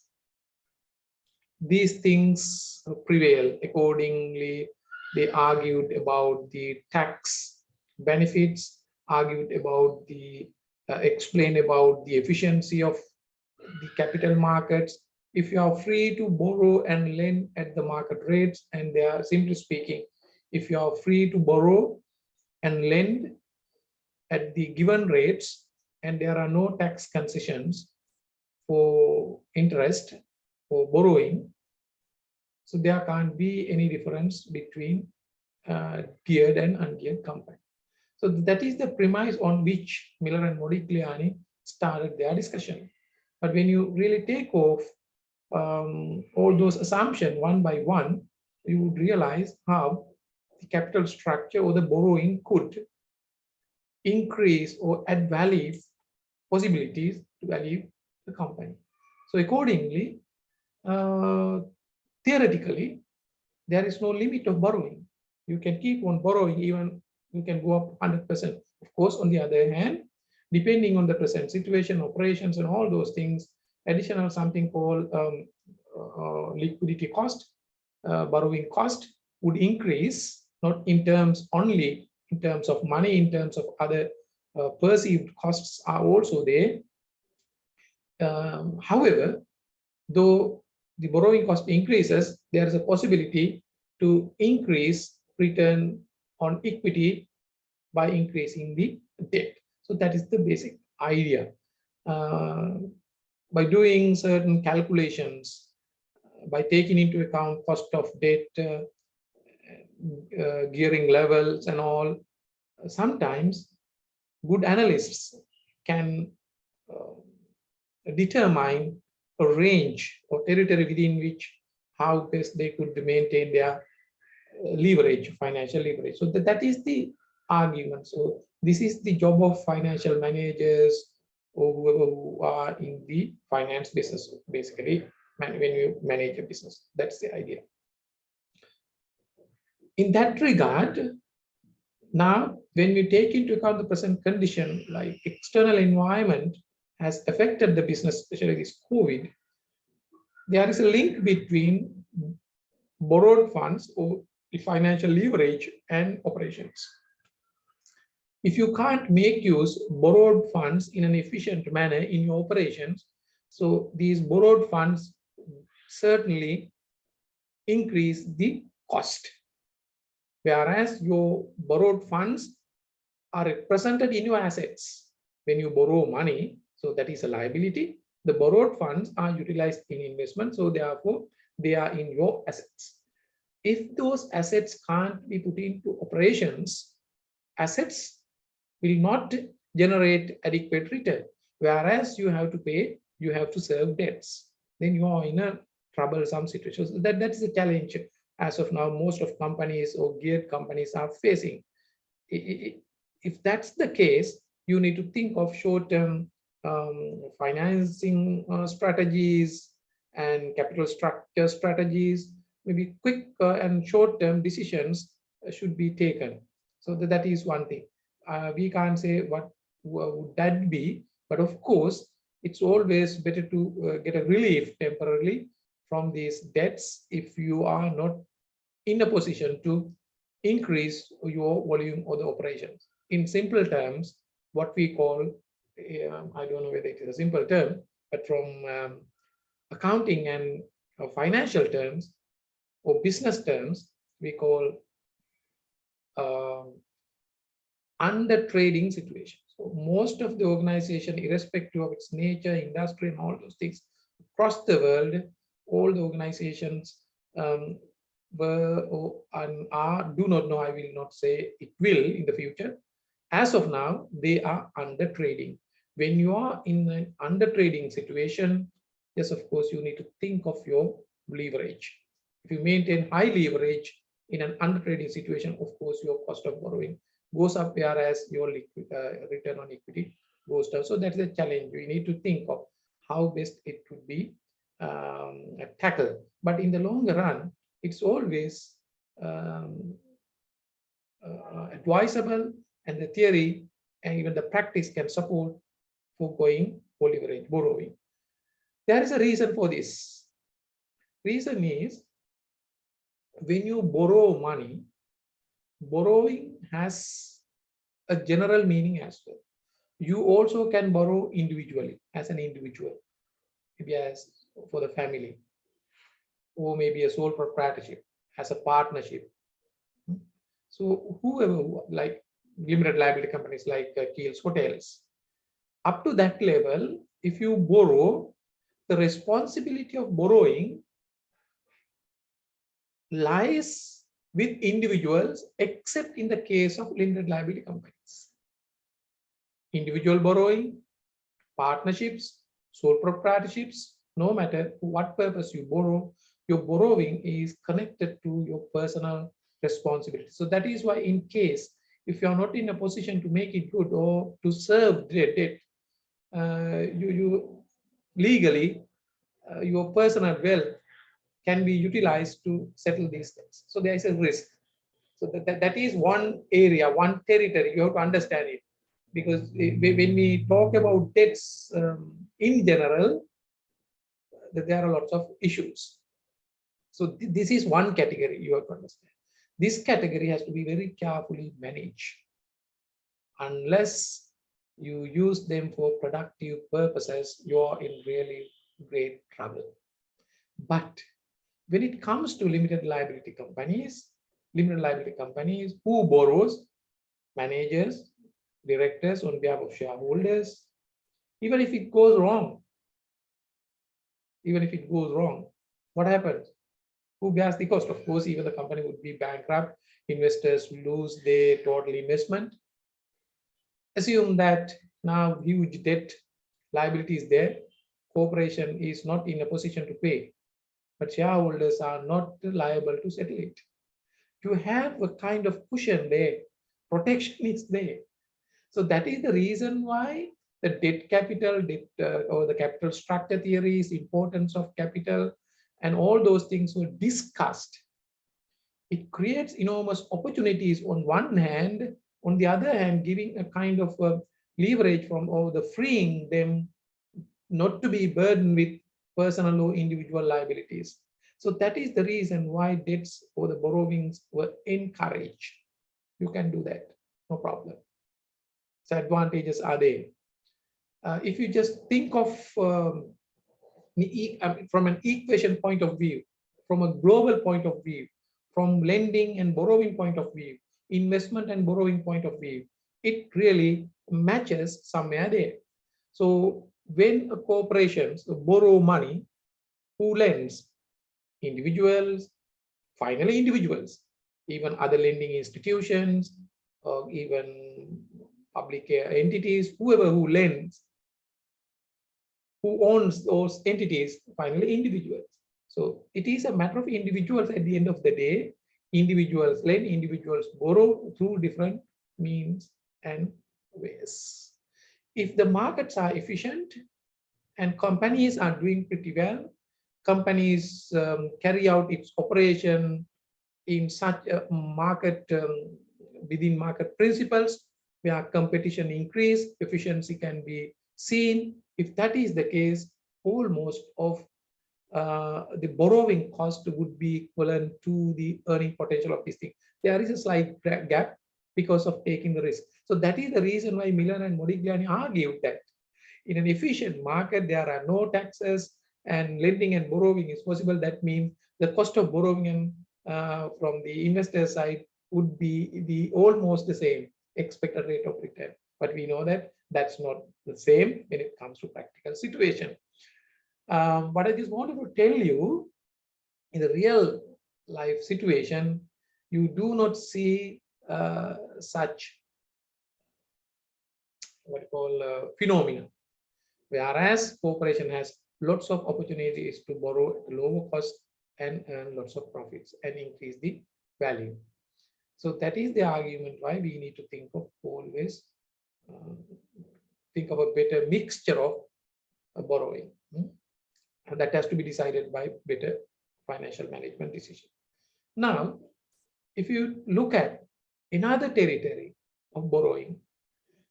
A: these things prevail. Accordingly, they argued about the tax benefits, argued about the explain about the efficiency of the capital markets. If you are free to borrow and lend at the market rates, and they are simply speaking, if you are free to borrow and lend at the given rates, and there are no tax concessions for interest for borrowing, so there can't be any difference between geared and ungeared company. So that is the premise on which Miller and Modigliani started their discussion. But when you really take off all those assumptions one by one, you would realize how the capital structure or the borrowing could increase or add value possibilities to value the company. So accordingly, theoretically, there is no limit of borrowing. You can keep on borrowing, even you can go up 100%. Of course, on the other hand, depending on the present situation, operations, and all those things, additional something called liquidity cost, borrowing cost would increase, not in terms only in terms of money, in terms of other perceived costs are also there. However, though the borrowing cost increases, there is a possibility to increase return on equity by increasing the debt. So that is the basic idea. By doing certain calculations, by taking into account cost of debt, gearing levels and all, sometimes good analysts can determine a range or territory within which how best they could maintain their leverage, financial leverage. So that is the argument. So this is the job of financial managers or whoever who are in the finance business, basically, when you manage a business. That's the idea. In that regard, now, when we take into account the present condition, like external environment has affected the business, especially this COVID, there is a link between borrowed funds or financial leverage and operations. If you can't make use borrowed funds in an efficient manner in your operations, so these borrowed funds certainly increase the cost. Whereas your borrowed funds are represented in your assets. When you borrow money, so that is a liability. The borrowed funds are utilized in investment, so therefore they are in your assets. If those assets can't be put into operations, assets will not generate adequate return. Whereas you have to pay, you have to serve debts. Then you are in a troublesome situation. So that's the challenge as of now most of companies or geared companies are facing. if that's the case, you need to think of short-term financing strategies and capital structure strategies. Maybe quick and short-term decisions should be taken. So that is one thing. We can't say what would that be, but of course, it's always better to get a relief temporarily from these debts if you are not in a position to increase your volume or the operations. In simple terms, what we call, I don't know whether it is a simple term, but from accounting and financial terms or business terms, we call under trading situation. So most of the organization, irrespective of its nature, industry, and all those things across the world, all the organizations were and are, do not know, I will not say it will in the future. As of now, they are under trading. When you are in an under trading situation, yes, of course, you need to think of your leverage. If you maintain high leverage in an under trading situation, of course, your cost of borrowing goes up, whereas your return on equity goes down. So that's the challenge. We need to think of how best it could be tackled. But in the longer run, it's always advisable, and the theory and even the practice can support for going for leverage borrowing. There is a reason for this. Reason is, when you borrow money, borrowing has a general meaning as well. You also can borrow individually as an individual, maybe as for the family, or maybe a sole proprietorship, as a partnership. So whoever, like limited liability companies like Keel's Hotels, up to that level, if you borrow, the responsibility of borrowing lies with individuals, except in the case of limited liability companies. Individual borrowing, partnerships, sole proprietorships, no matter for what purpose you borrow, your borrowing is connected to your personal responsibility. So that is why, in case if you are not in a position to make it good or to serve debt, you legally your personal wealth can be utilized to settle these things. So there is a risk. So that is one area, one territory. You have to understand it, because when we talk about debts in general, there are lots of issues. So this is one category you have to understand. This category has to be very carefully managed. Unless you use them for productive purposes, you are in really great trouble. But when it comes to limited liability companies who borrows, managers, directors on behalf of shareholders, even if it goes wrong, what happens? Who bears the cost? Of course, even the company would be bankrupt, investors lose their total investment. Assume that now huge debt liability is there, corporation is not in a position to pay, but shareholders are not liable to settle it. You have a kind of cushion there, protection is there. So that is the reason why the debt capital, or the capital structure theories, importance of capital, and all those things were discussed. It creates enormous opportunities on one hand, on the other hand, giving a kind of leverage from, or the freeing them not to be burdened with personal or individual liabilities. So that is the reason why debts or the borrowings were encouraged. You can do that, no problem. So advantages are there. If you just think of from an equation point of view, from a global point of view, from lending and borrowing point of view, investment and borrowing point of view, it really matches somewhere there. So when a corporations borrow money, who lends? Individuals, finally individuals, even other lending institutions, or even public entities, whoever who lends, who owns those entities, finally individuals. So it is a matter of individuals at the end of the day. Individuals lend, individuals borrow through different means and waste. If the markets are efficient and companies are doing pretty well, companies carry out its operation in such a market, within market principles, where competition increase, efficiency can be seen. If that is the case, almost of the borrowing cost would be equivalent to the earning potential of this thing. There is a slight gap because of taking the risk. So that is the reason why Miller and Modigliani argued that in an efficient market, there are no taxes and lending and borrowing is possible. That means the cost of borrowing and from the investor side would be the almost the same expected rate of return. But we know that that's not the same when it comes to practical situation. But I just wanted to tell you, in the real life situation, you do not see such what you call phenomena. Whereas corporation has lots of opportunities to borrow at lower cost and earn lots of profits and increase the value. So that is the argument why we need to think of always think of a better mixture of borrowing. And that has to be decided by better financial management decision. Now, if you look at another territory of borrowing,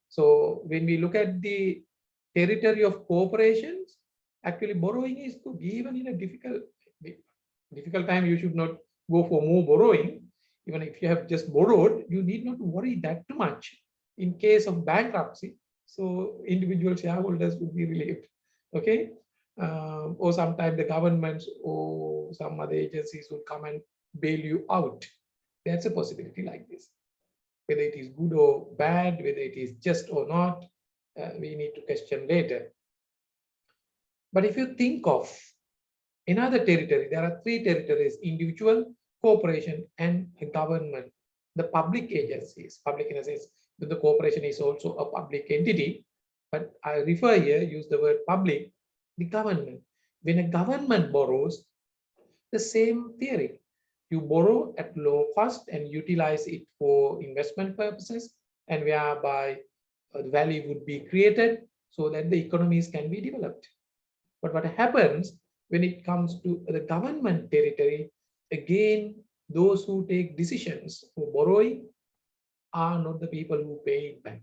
A: so when we look at the territory of corporations, actually borrowing is good. Even in a difficult time, you should not go for more borrowing. Even if you have just borrowed, you need not worry that too much in case of bankruptcy. So individual shareholders would be relieved. Okay. Or sometimes the governments or some other agencies will come and bail you out. That's a possibility like this. Whether it is good or bad, whether it is just or not, we need to question later. But if you think of another territory, there are three territories: individual, corporation, and government. The public agencies, public in a sense that the corporation is also a public entity, but I refer here, use the word public, the government. When a government borrows, the same theory. You borrow at low cost and utilize it for investment purposes, and whereby value would be created so that the economies can be developed. But what happens when it comes to the government territory, again, those who take decisions for borrowing are not the people who pay it back.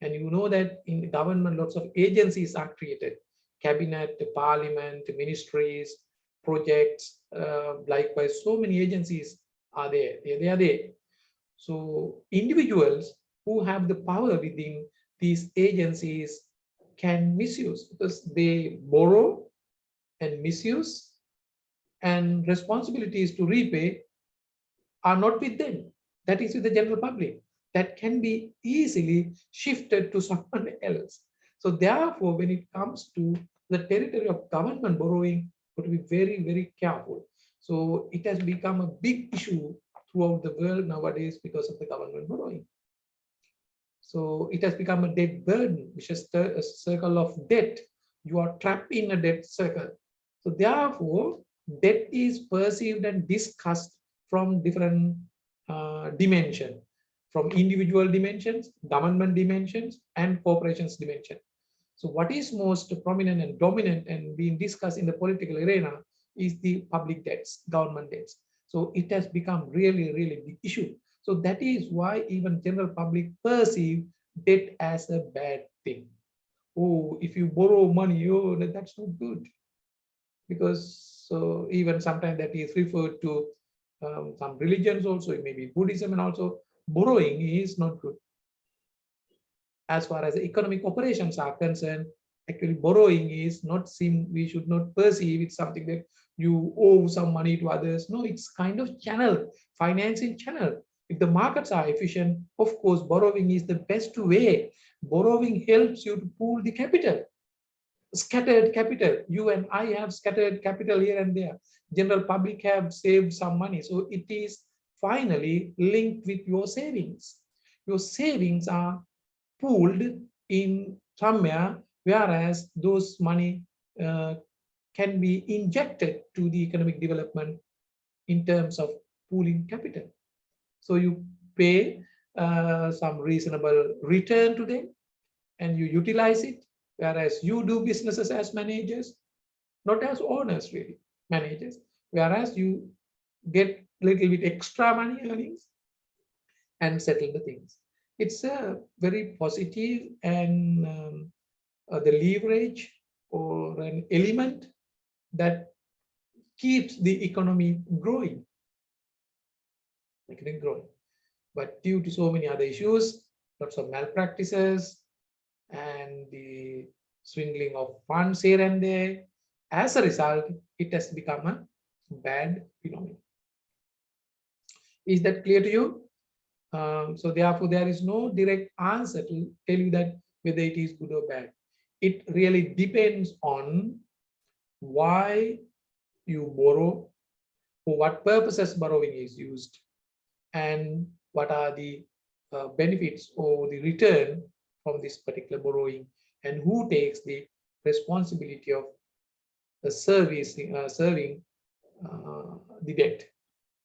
A: And you know that in the government, lots of agencies are created: cabinet, parliament, ministries, projects, likewise, so many agencies are there. They are there. So individuals who have the power within these agencies can misuse, because they borrow and misuse, and responsibilities to repay are not with them. That is with the general public. That can be easily shifted to someone else. So therefore, when it comes to the territory of government borrowing, we have to be very, very careful. So it has become a big issue throughout the world nowadays because of the government borrowing. So it has become a debt burden, which is a circle of debt. You are trapped in a debt circle. So therefore, debt is perceived and discussed from different dimensions, from individual dimensions, government dimensions, and corporations dimension. So what is most prominent and dominant and being discussed in the political arena is the public debts, government debts. So it has become really, really big issue. So that is why even general public perceive debt as a bad thing. Oh, if you borrow money, oh, that's not good. Because so even sometimes that is referred to some religions also, maybe Buddhism, and also borrowing is not good. As far as the economic operations are concerned, actually borrowing is not seen, we should not perceive it's something that you owe some money to others. No, it's kind of channel, financing channel. If the markets are efficient, of course, borrowing is the best way. Borrowing helps you to pool the capital. Scattered capital. You and I have scattered capital here and there. General public have saved some money. So it is finally linked with your savings. Your savings are pooled in somewhere, whereas those money can be injected to the economic development in terms of pooling capital. So you pay some reasonable return to them, and you utilize it, whereas you do businesses as managers, not as owners, really, managers, whereas you get little bit extra money earnings and settle the things. It's a very positive and the leverage or an element that keeps the economy growing. But due to so many other issues, lots of malpractices and the swindling of funds here and there, as a result, it has become a bad phenomenon. Is that clear to you? So therefore, there is no direct answer to tell you that whether it is good or bad. It really depends on why you borrow, for what purposes borrowing is used, and what are the benefits or the return from this particular borrowing, and who takes the responsibility of the serving the debt.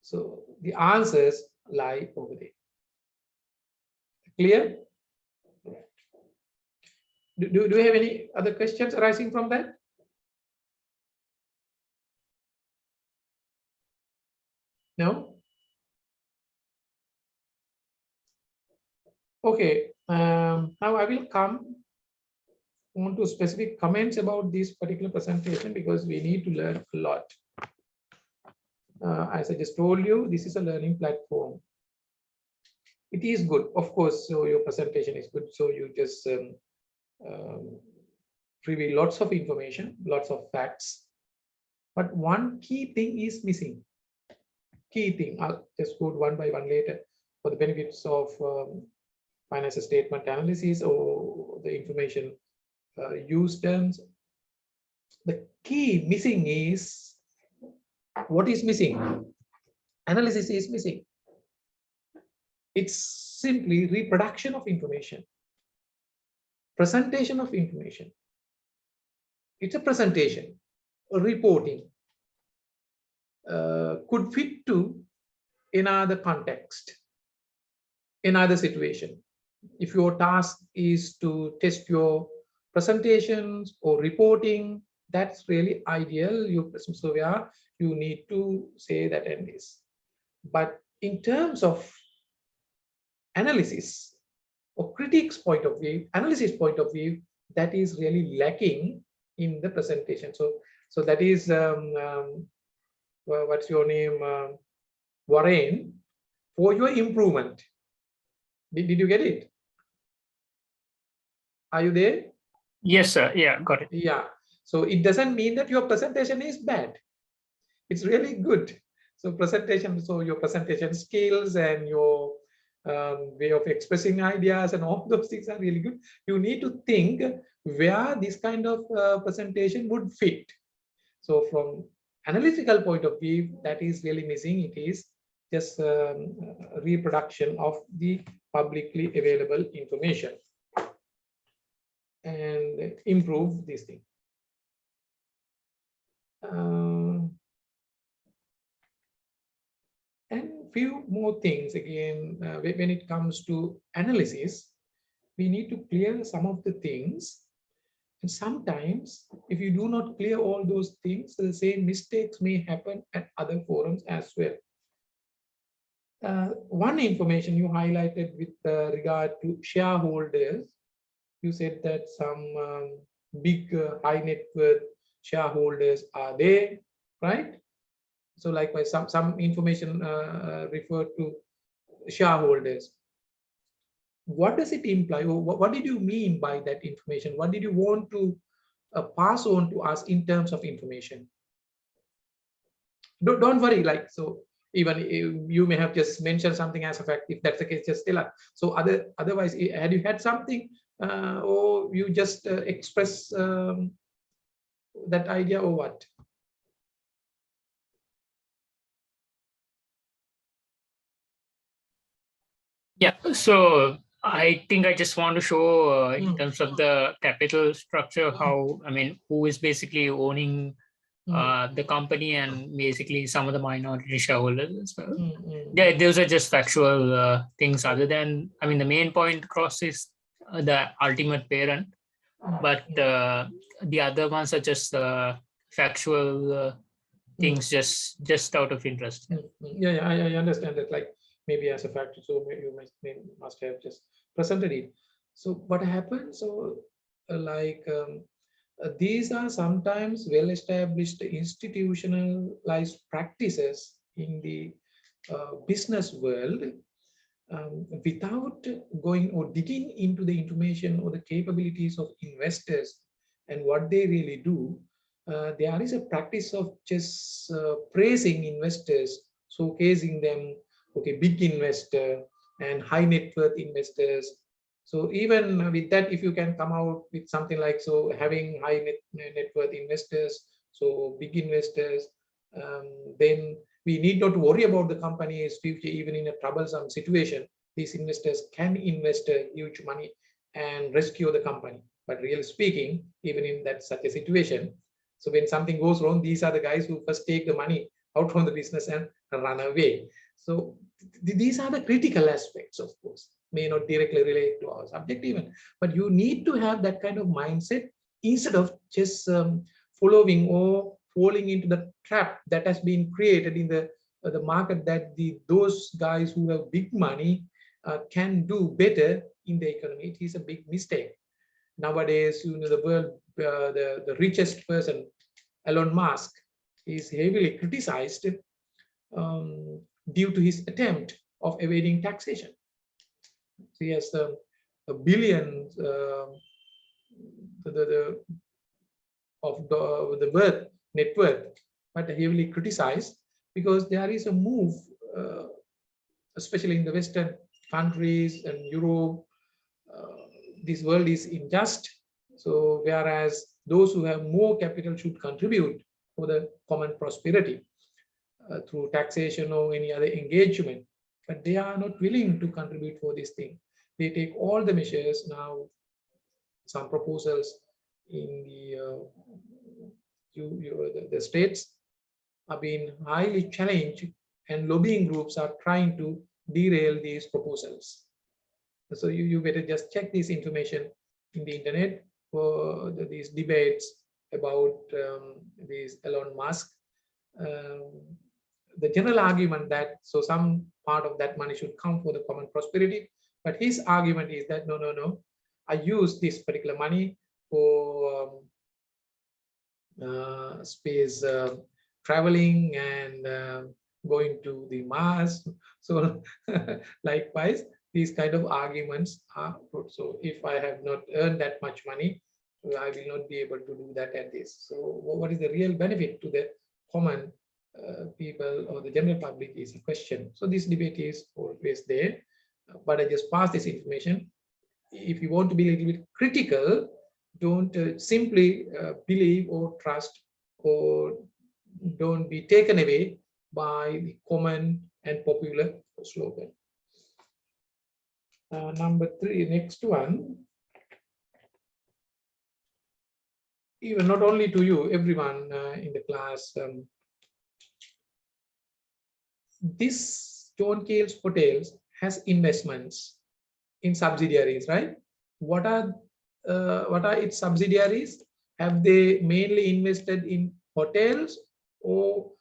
A: So the answers lie over there. Clear? Do you have any other questions arising from that? No? Okay. Now I will come on to specific comments about this particular presentation, because we need to learn a lot. As I just told you, this is a learning platform. It is good, of course, so your presentation is good, so you just reveal lots of information, lots of facts, but one key thing is missing. Key thing, I'll just go one by one later for the benefits of financial statement analysis or the information use terms. The key missing is, what is missing? Analysis is missing. It's simply reproduction of information, presentation of information. It's a presentation, a reporting. Could fit to another context, another situation. If your task is to test your presentations or reporting, that's really ideal. So where you need to say that and this. But in terms of analysis or critics point of view, analysis point of view, that is really lacking in the presentation. So that is what's your name, Warren, for your improvement. Did you get it? Are you there?
D: Yes, sir. Yeah, got it.
A: Yeah. So it doesn't mean that your presentation is bad. It's really good. So presentation, so your presentation skills and your way of expressing ideas and all those things are really good. You need to think where this kind of presentation would fit. So from analytical point of view, that is really missing. It is just a reproduction of the publicly available information, and improve this thing. And few more things again, when it comes to analysis, we need to clear some of the things. And sometimes if you do not clear all those things, the same mistakes may happen at other forums as well. One information you highlighted with regard to shareholders, you said that some big high net worth shareholders are there, right? So likewise, some information referred to shareholders. What does it imply? Or what did you mean by that information? What did you want to pass on to us in terms of information? Don't worry, like, so even you may have just mentioned something as a fact. If that's the case, just tell us. So otherwise, had you had something or you just express that idea, or what?
D: Yeah, so I think I just want to show in terms of the capital structure, how, I mean, who is basically owning the company and basically some of the minority shareholders as well. Yeah, those are just factual things. Other than, I mean, the main point cross is the ultimate parent, but the other ones are just factual things, just out of interest.
A: Yeah, I understand that. Like maybe as a factor, so you must have just presented it. So what happens? So like. These are sometimes well-established institutionalized practices in the business world without going or digging into the information or the capabilities of investors and what they really do. There is a practice of just praising investors, showcasing them, okay, big investor and high net worth investors. So even with that, if you can come out with something like, so having high net worth investors, so big investors, then we need not worry about the company's future. Even in a troublesome situation, these investors can invest huge money and rescue the company. But really speaking, even in that such a situation, so when something goes wrong, these are the guys who first take the money out from the business and run away. So these are the critical aspects, of course, may not directly relate to our subject even, but you need to have that kind of mindset instead of just following or falling into the trap that has been created in the market, that those guys who have big money can do better in the economy. It is a big mistake. Nowadays, the world, the richest person, Elon Musk, is heavily criticized due to his attempt of evading taxation. So he has a billion of the net worth, but heavily criticized because there is a move, especially in the Western countries and Europe. This world is unjust. So whereas those who have more capital should contribute for the common prosperity through taxation or any other engagement, but they are not willing to contribute for this thing. They take all the measures now. Some proposals in the states are being highly challenged, and lobbying groups are trying to derail these proposals. So you better just check this information in the internet for these debates about this Elon Musk. The general argument that so some part of that money should come for the common prosperity, but his argument is that no, I use this particular money for space traveling and going to the Mars. So likewise, these kind of arguments are put. So if I have not earned that much money, I will not be able to do that at this. So what is the real benefit to the common people or the general public is a question. So this debate is always there, but I just pass this information. If you want to be a little bit critical, don't simply believe or trust, or don't be taken away by the common and popular slogan. Number 3, next one. Even not only to you, everyone in the class. This John Keel's Hotels has investments in subsidiaries, right? What are its subsidiaries? Have they mainly invested in hotels, or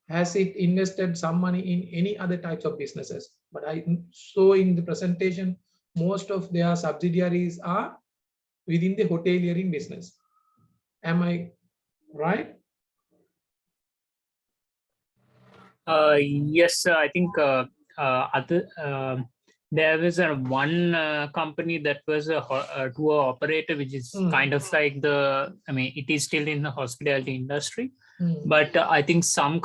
A: has it invested some money in any other types of businesses? But I saw in the presentation, most of their subsidiaries are within the hoteliering business. Am I right?
D: Yes, I think there was one company that was a tour operator, which is kind of like it is still in the hospitality industry. But I think some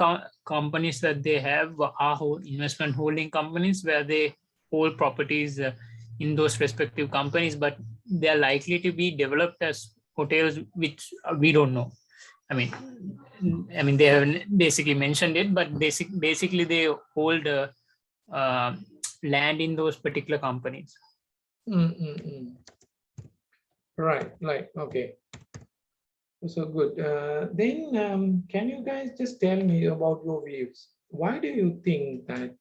D: companies that they have are investment holding companies where they hold properties in those respective companies, but they are likely to be developed as hotels, which we don't know. I mean, they haven't basically mentioned it, but basically they hold land in those particular companies.
A: Right. Okay. So good. Then can you guys just tell me about your views? Why do you think that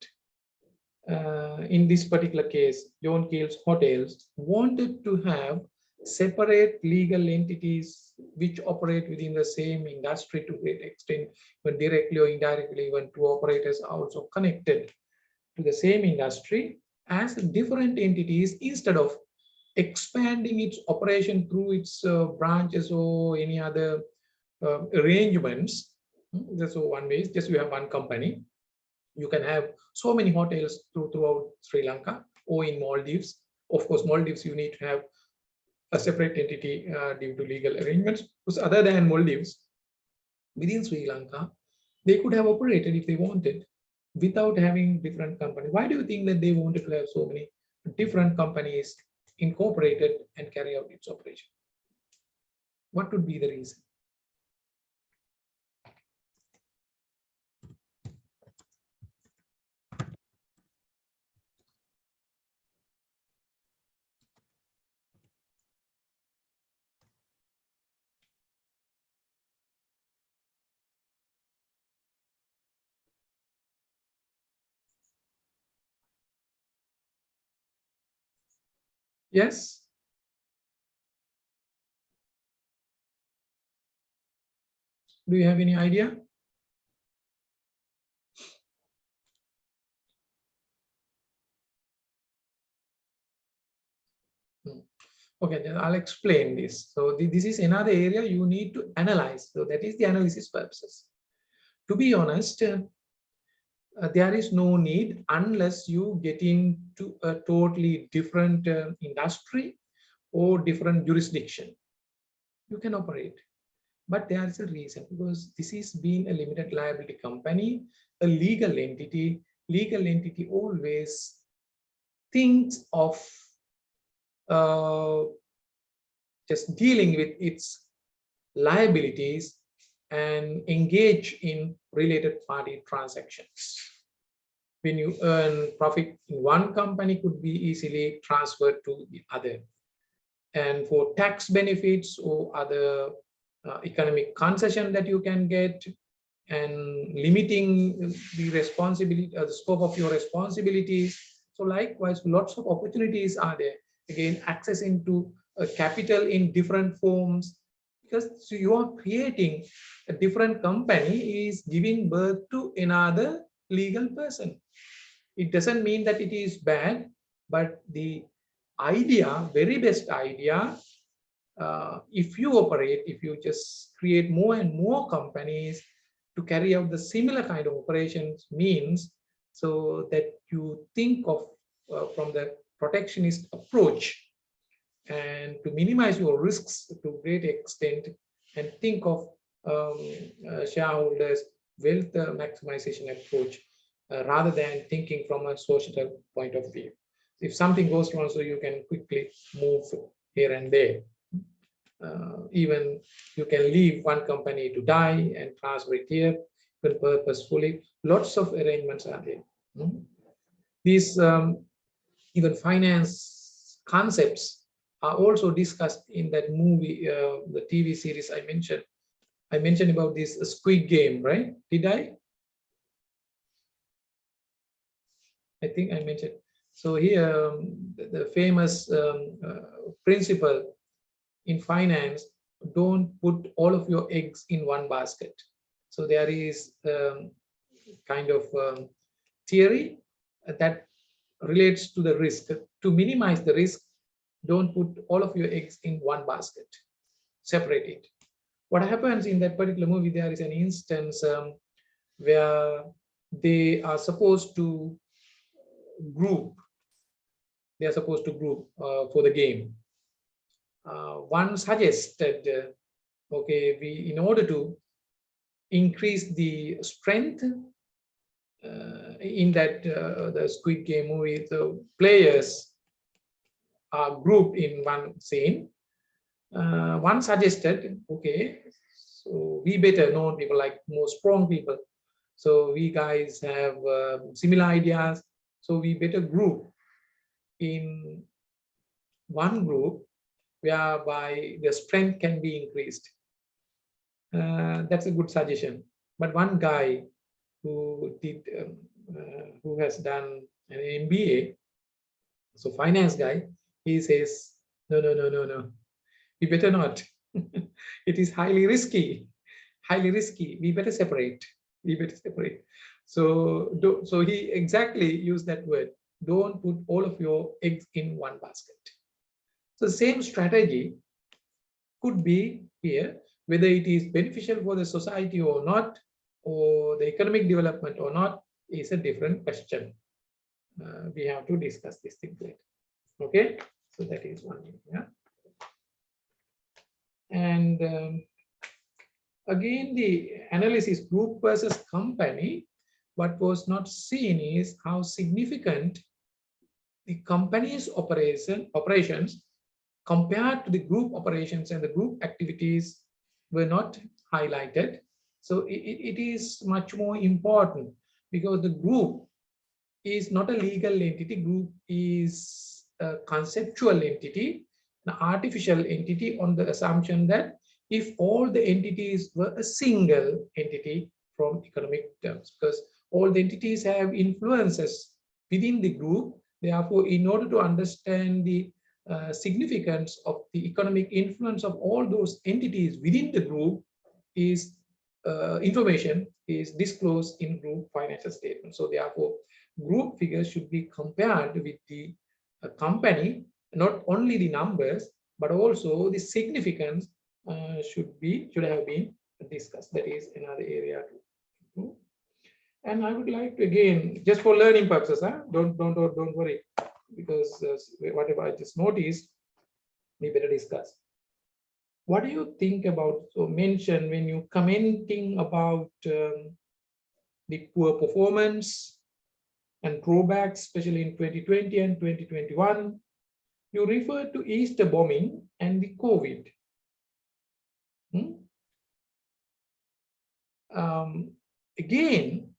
A: in this particular case, John Keel's hotels wanted to have separate legal entities which operate within the same industry to great extent, when directly or indirectly, when two operators are also connected to the same industry as different entities, instead of expanding its operation through its branches or any other arrangements. That's one way. Just you have one company. You can have so many hotels throughout Sri Lanka or in Maldives. Of course, Maldives, you need to have a separate entity due to legal arrangements. Because other than Maldives, within Sri Lanka, they could have operated if they wanted without having different companies. Why do you think that they wanted to have so many different companies incorporated and carry out its operation? What would be the reason? Yes? Do you have any idea? Okay, then I'll explain this. So this is another area you need to analyze. So that is the analysis purposes. To be honest, there is no need unless you get into a totally different industry or different jurisdiction. You can operate. But there is a reason, because this is being a limited liability company, a legal entity. Legal entity always thinks of just dealing with its liabilities and engage in related party transactions. When you earn profit in one company, could be easily transferred to the other. And for tax benefits or other economic concession that you can get, and limiting the responsibility, the scope of your responsibilities. So likewise, lots of opportunities are there. Again, access into capital in different forms, because so you are creating a different company is giving birth to another legal person. It doesn't mean that it is bad, but the idea, very best idea, if you operate, if you just create more and more companies to carry out the similar kind of operations, means so that you think of from the protectionist approach and to minimize your risks to a great extent, and think of shareholders wealth maximization approach rather than thinking from a social point of view. If something goes wrong, so you can quickly move here and there. Even you can leave one company to die and transfer it here purposefully. Lots of arrangements are there. These even finance concepts are also discussed in that movie, the TV series I mentioned. I mentioned about this Squid Game, right? Did I? I think I mentioned. So here, the famous principle in finance, don't put all of your eggs in one basket. So there is kind of theory that relates to the risk. To minimize the risk, don't put all of your eggs in one basket. Separate it. What happens in that particular movie, there is an instance where they are supposed to group. They are supposed to group for the game. One suggested, okay, in order to increase the strength in that the Squid Game movie, the players are grouped in one scene. One suggested, okay, so we better know people, like more strong people. So we guys have similar ideas. So we better group in one group whereby the strength can be increased. That's a good suggestion. But one guy who who has done an MBA, so finance guy, he says, no, we better not. It is highly risky, highly risky. We better separate. We better separate. So, so he exactly used that word. Don't put all of your eggs in one basket. So, same strategy could be here, whether it is beneficial for the society or not, or the economic development or not, is a different question. We have to discuss this thing later. Okay, so that is one thing. Yeah. And again, the analysis group versus company, what was not seen is how significant the company's operations compared to the group operations, and the group activities were not highlighted. So it is much more important, because the group is not a legal entity. Group is a conceptual entity, an artificial entity, on the assumption that if all the entities were a single entity from economic terms, because all the entities have influences within the group. Therefore, in order to understand the significance of the economic influence of all those entities within the group, is information is disclosed in group financial statements. So therefore, group figures should be compared with the company, not only the numbers, but also the significance should have been discussed. That is another area to improve. And I would like to, again, just for learning purposes, don't worry, because whatever I just noticed, we better discuss. What do you think about, so mention when you commenting about the poor performance and throwbacks, especially in 2020 and 2021, you refer to Easter bombing and the COVID. Again,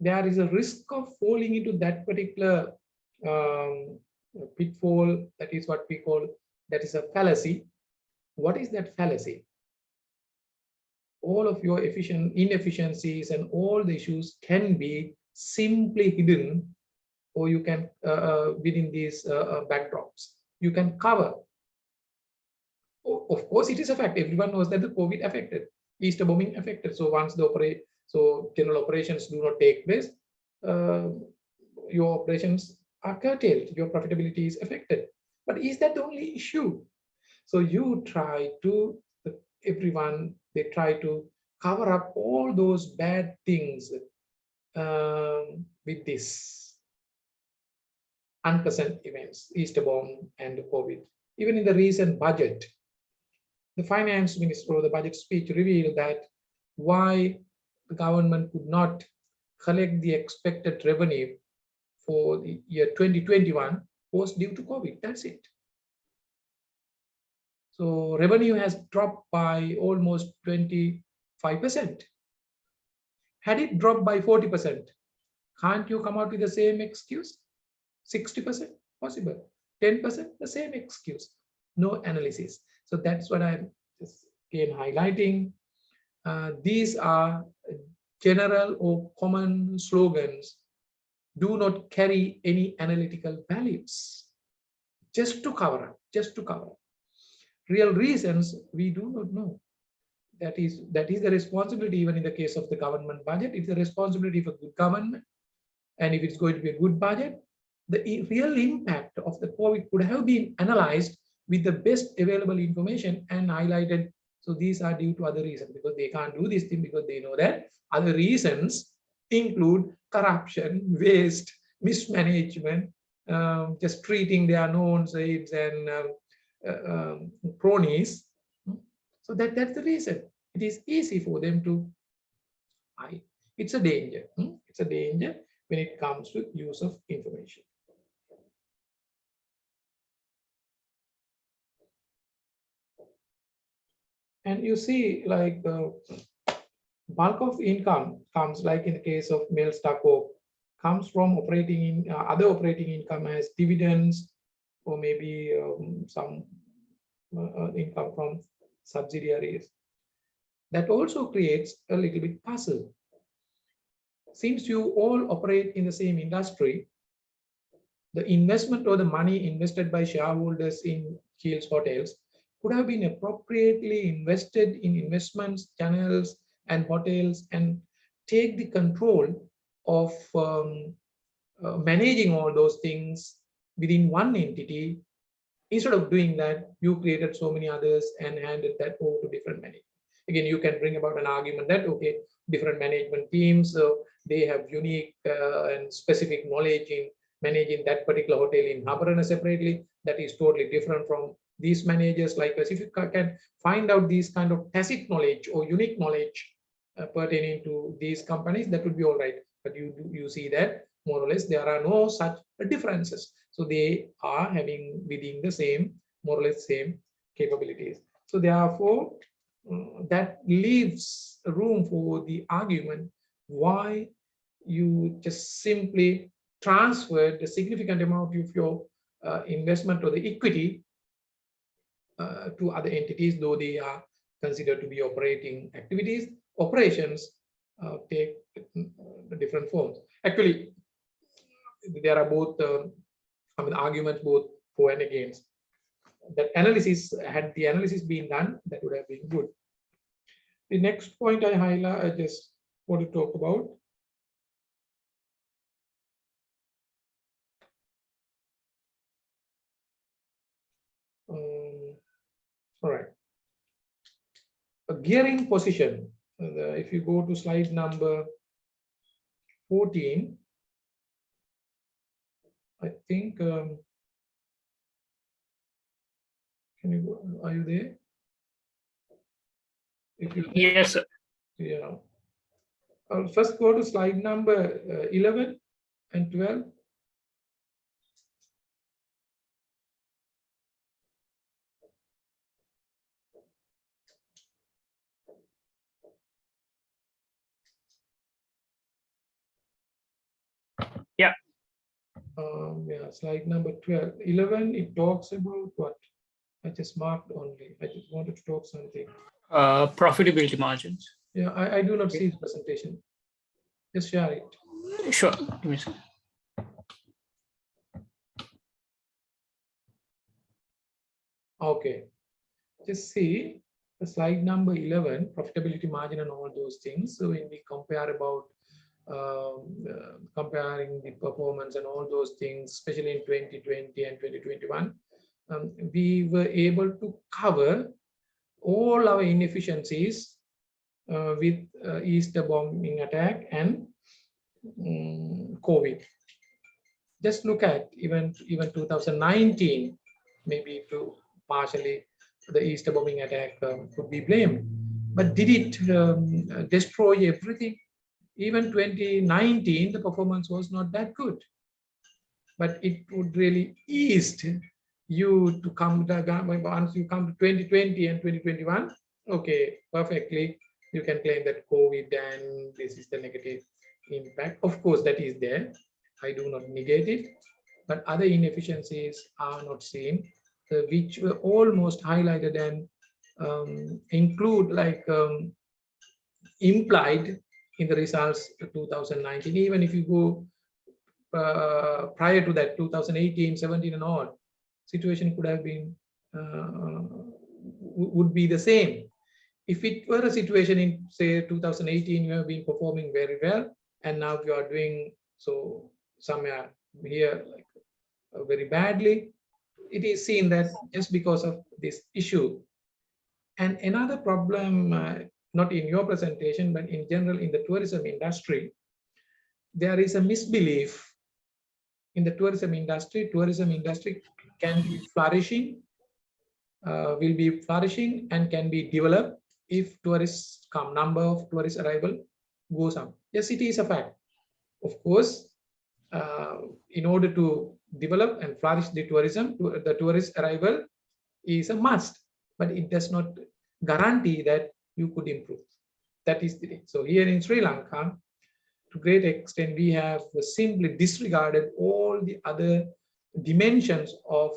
A: there is a risk of falling into that particular pitfall. That is what we call, that is a fallacy. What is that fallacy? All of your inefficiencies and all the issues can be simply hidden, or you can within these backdrops you can cover. Of course, it is a fact. Everyone knows that the COVID affected, Easter bombing affected. So once the general operations do not take place, your operations are curtailed, your profitability is affected. But is that the only issue? So you try to, they try to cover up all those bad things with this unpleasant events, Easter bomb and COVID. Even in the recent budget, the finance minister or the budget speech revealed that why the government could not collect the expected revenue for the year 2021 was due to COVID. That's it. So revenue has dropped by almost 25%. Had it dropped by 40%, can't you come out with the same excuse? 60% possible, 10% the same excuse. No analysis. So that's what I'm just again highlighting. These are general or common slogans, do not carry any analytical values, just to cover up, just to cover up. Real reasons we do not know. That is the responsibility. Even in the case of the government budget, it's the responsibility for good government. And if it's going to be a good budget, the real impact of the COVID could have been analyzed with the best available information and highlighted. So these are due to other reasons, because they can't do this thing because they know that other reasons include corruption, waste, mismanagement, just treating their knowns, aids, and cronies. So that's the reason. It is easy for them to hide. It's a danger. It's a danger when it comes to use of information. And you see, like bulk of income comes, like in the case of Mel Stako, comes from operating in other operating income as dividends, or maybe some income from subsidiaries. That also creates a little bit puzzle. Since you all operate in the same industry, the investment or the money invested by shareholders in Keel's hotels could have been appropriately invested in investments, channels, and hotels, and take the control of managing all those things within one entity. Instead of doing that, you created so many others and handed that over to different management. Again, you can bring about an argument that, okay, different management teams, they have unique and specific knowledge in managing that particular hotel in Habarana separately. That is totally different from these managers like us. If you can find out these kind of tacit knowledge or unique knowledge pertaining to these companies, that would be all right. But you see that more or less there are no such differences. So they are having within the same, more or less same capabilities. So therefore, that leaves room for the argument why you just simply transferred a significant amount of your investment or the equity to other entities, though they are considered to be operating activities. Operations take different forms. Actually, there are both arguments both for and against. That analysis, had the analysis been done, that would have been good. The next point I just want to talk about. All right. A gearing position. If you go to slide number 14, I think, can you go, are you there? If you,
D: yes, sir.
A: Yeah. I'll first go to slide number 11 and 12.
D: Yeah.
A: Yeah, slide number 12. 11, it talks about what? I just marked only. I just wanted to talk something.
D: Profitability margins.
A: Yeah, I do not see the presentation. Just share it.
D: Sure. Give me a second.
A: Okay. Just see the slide number 11, profitability margin and all those things. So when we compare about comparing the performance and all those things, especially in 2020 and 2021, we were able to cover all our inefficiencies with Easter bombing attack and COVID. Just look at even 2019, maybe to partially the Easter bombing attack could be blamed, but did it destroy everything? Even 2019, the performance was not that good, but it would really eased you to come once you come to 2020 and 2021. Okay, perfectly, you can claim that COVID and this is the negative impact. Of course, that is there. I do not negate it, but other inefficiencies are not seen, which were almost highlighted and include like implied in the results of 2019. Even if you go prior to that, 2018, 17 and all, situation could have been, would be the same. If it were a situation in say 2018, you have been performing very well, and now you are doing so somewhere here like very badly, it is seen that just because of this issue. And another problem, not in your presentation, but in general in the tourism industry, there is a misbelief in the tourism industry. Tourism industry can be flourishing, will be flourishing and can be developed if tourists come, number of tourist arrival goes up. Yes, it is a fact. Of course, in order to develop and flourish the tourism, the tourist arrival is a must, but it does not guarantee that you could improve. That is the thing. So here in Sri Lanka, to a great extent, we have simply disregarded all the other dimensions of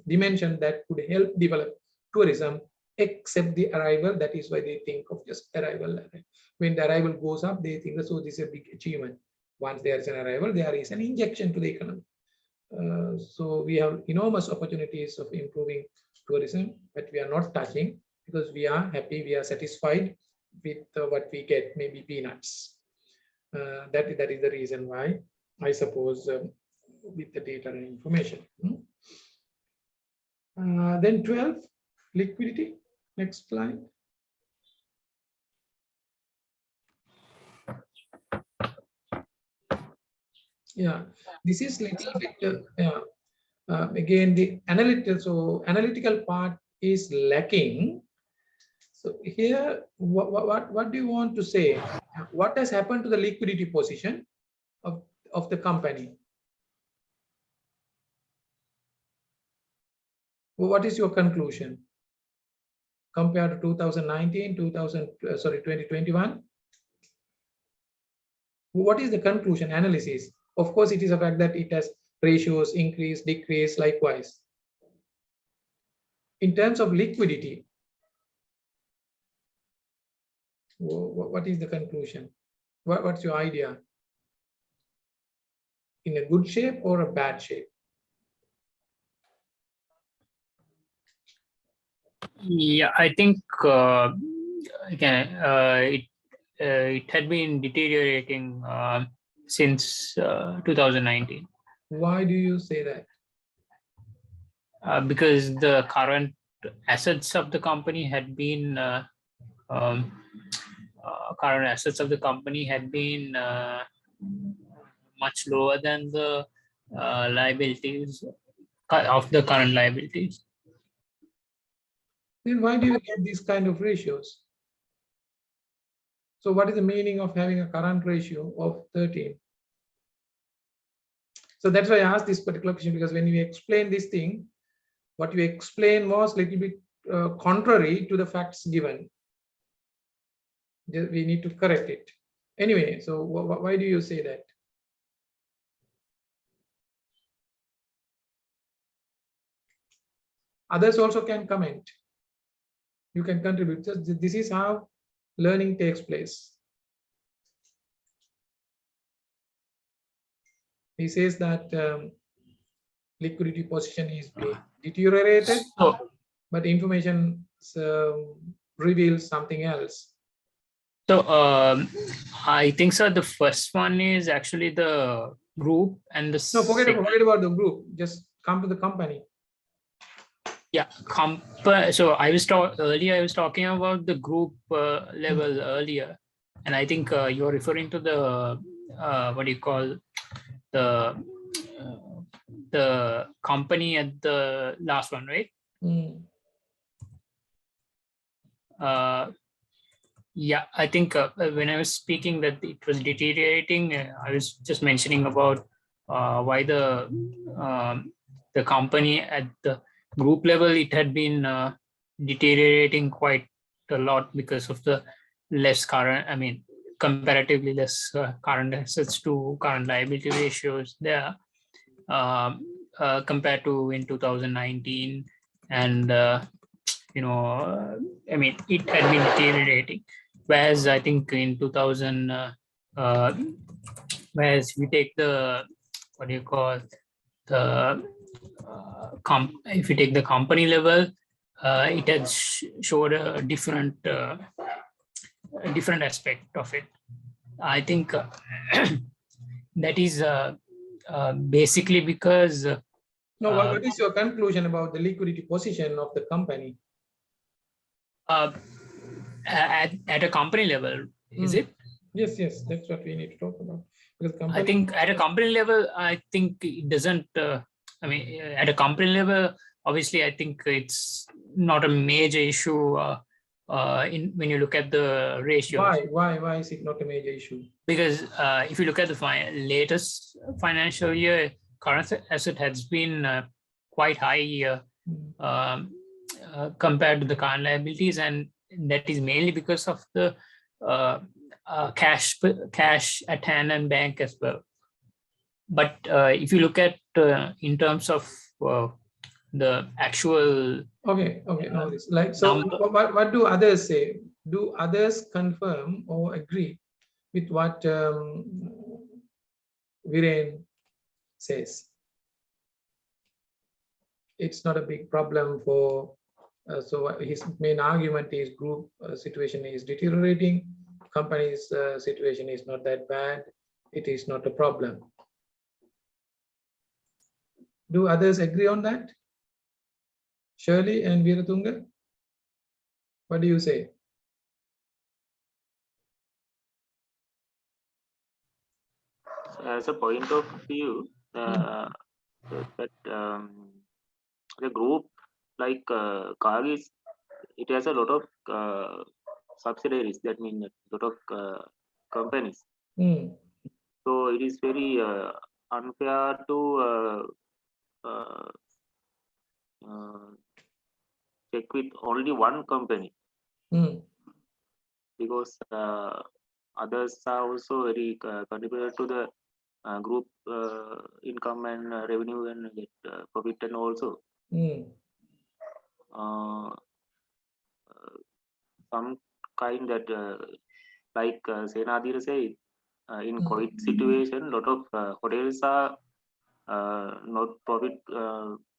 A: dimension that could help develop tourism, except the arrival. That is why they think of just arrival. When the arrival goes up, they think that, so this is a big achievement. Once there is an arrival, there is an injection to the economy. So we have enormous opportunities of improving tourism, but we are not touching because we are happy, we are satisfied with what we get, maybe peanuts. That is the reason why, I suppose, with the data and information. Then 12, liquidity. Next slide. Yeah, this is little bit, again, the analytical part is lacking. So here, what do you want to say? What has happened to the liquidity position of the company? What is your conclusion compared to 2019, 2021? What is the conclusion analysis? Of course, it is a fact that it has ratios increase, decrease, likewise. In terms of liquidity, what is the conclusion? What's your idea? In a good shape or a bad shape?
D: Yeah, I think again, it had been deteriorating since 2019.
A: Why do you say that?
D: Because the current assets of the company had been much lower than the liabilities of the current liabilities.
A: Then why do you get these kind of ratios? So what is the meaning of having a current ratio of 13? So that's why I asked this particular question, because when you explain this thing, what you explained was a little bit contrary to the facts given. We need to correct it. Anyway, so why do you say that? Others also can comment. You can contribute. This is how learning takes place. He says that liquidity position is being deteriorated, but information reveals something else.
D: So I think so. The first one is actually the group, and the
A: forget about the group. Just come to the company.
D: Yeah, so I was talking about the group level earlier, and I think you're referring to the what do you call the company at the last one, right? Yeah, I think when I was speaking that it was deteriorating, I was just mentioning about why the company at the group level, it had been deteriorating quite a lot because of the less current, comparatively less current assets to current liability ratios there compared to in 2019. And, it had been deteriorating. Whereas I think in 2000, whereas we take the, what do you call, the if you take the company level, it has showed a different aspect of it. I think that is basically because.
A: No, what is your conclusion about the liquidity position of the company?
D: At a company level, is it?
A: Yes, that's what we need to talk about.
D: I think at a company level, I think it doesn't. At a company level, obviously, I think it's not a major issue when you look at the ratios.
A: Why is it not a major issue?
D: Because if you look at the latest financial year, current asset has been quite high compared to the current liabilities, and that is mainly because of the cash at hand and bank as well. But if you look at in terms of the actual.
A: Okay, no worries. Like, so what do others say? Do others confirm or agree with what Viren says? It's not a big problem for, so his main argument is group situation is deteriorating, company's situation is not that bad, it is not a problem. Do others agree on that? Shirley and Veeratunga, what do you say?
C: As a point of view, that the group like Cargill, it has a lot of subsidiaries. That means a lot of companies. So it is very unfair to check with only one company, because others are also very contributed to the group income and revenue and get profit and also some kind that like Senadhir said, in COVID situation, lot of hotels are not profit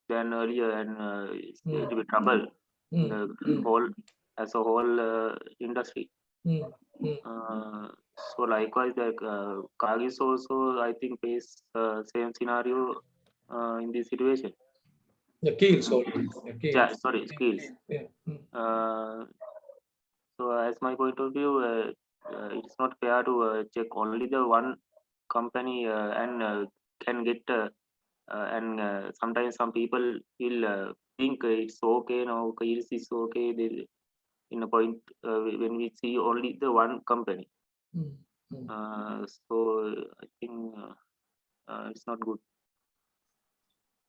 C: than earlier, and it's going to be trouble in the whole as a whole industry. So likewise, the Cargill also, I think, face same scenario in this situation.
A: The Keels.
C: Yeah, sorry, skills. So as my point of view, it's not fair to check only the one company and can get and sometimes some people will think it's okay now, Keels is okay. They, in a point when we see only the one company. So I think it's not good.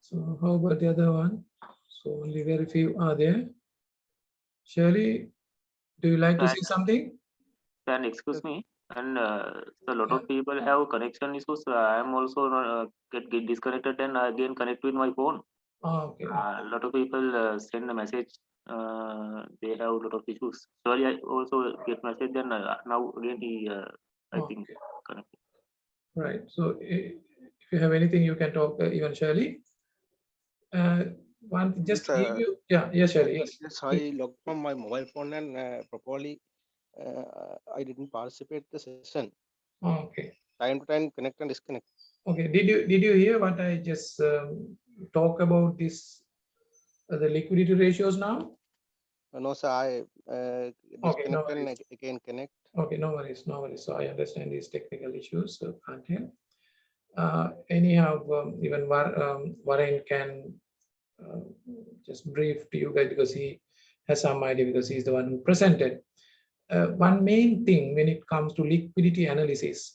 A: So how about the other one? So only very few are there. Shirley, do you like to say something?
C: And excuse me, and a lot of people have connection issues. I am also not, get disconnected and again connect with my phone.
A: Okay.
C: A lot of people send a message. They have a lot of issues. Sorry, I also get message. Then now again he, I think, connected.
A: Right. So if you have anything, you can talk, even Shirley. One just give you, yes, Shirley, yes.
E: Yes, I logged from my mobile phone and properly I didn't participate the session.
A: Okay.
E: Time to time connect and disconnect.
A: Okay. Did you hear what I just talk about this? The liquidity ratios now?
E: No, sir, I disconnect and again connect.
A: Okay, no worries. So I understand these technical issues, so can't help. Anyhow, even Warren can just brief to you guys because he has some idea, because he's the one who presented. One main thing when it comes to liquidity analysis,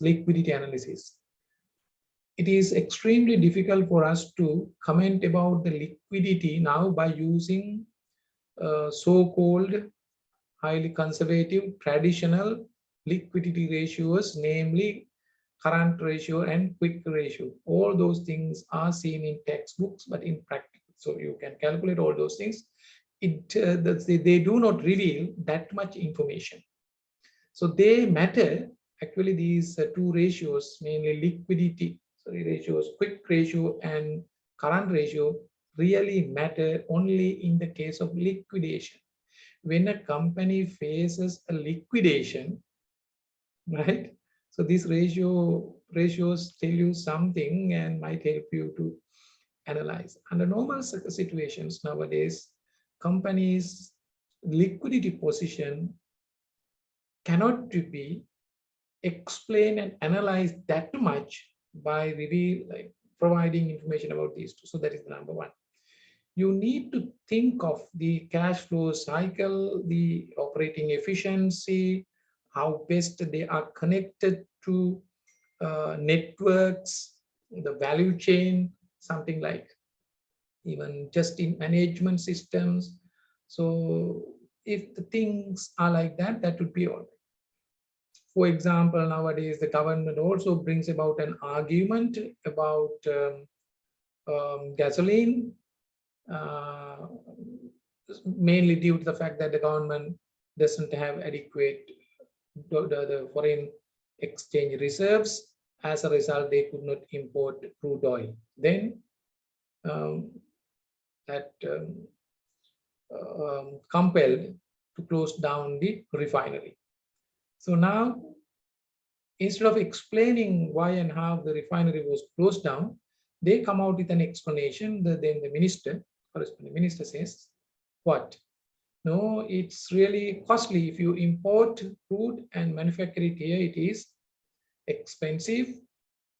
A: it is extremely difficult for us to comment about the liquidity now by using so-called highly conservative traditional liquidity ratios, namely current ratio and quick ratio. All those things are seen in textbooks, but in practice, so you can calculate all those things. They do not reveal that much information. So they matter, actually, these two ratios, mainly liquidity ratios, quick ratio and current ratio, really matter only in the case of liquidation. When a company faces a liquidation, right? So these ratios tell you something and might help you to analyze. Under normal situations nowadays, companies' liquidity position cannot be explained and analyzed that much by providing information about these two. So that is the number one. You need to think of the cash flow cycle, the operating efficiency, how best they are connected to networks, the value chain, something like even just in management systems. So if the things are like that, that would be all. For example, nowadays the government also brings about an argument about gasoline mainly due to the fact that the government doesn't have adequate the foreign exchange reserves. As a result, they could not import crude oil. Then that compelled to close down the refinery. So now, instead of explaining why and how the refinery was closed down, they come out with an explanation. Then the minister, corresponding minister, says, what? No, it's really costly. If you import crude and manufacture it here, it is expensive,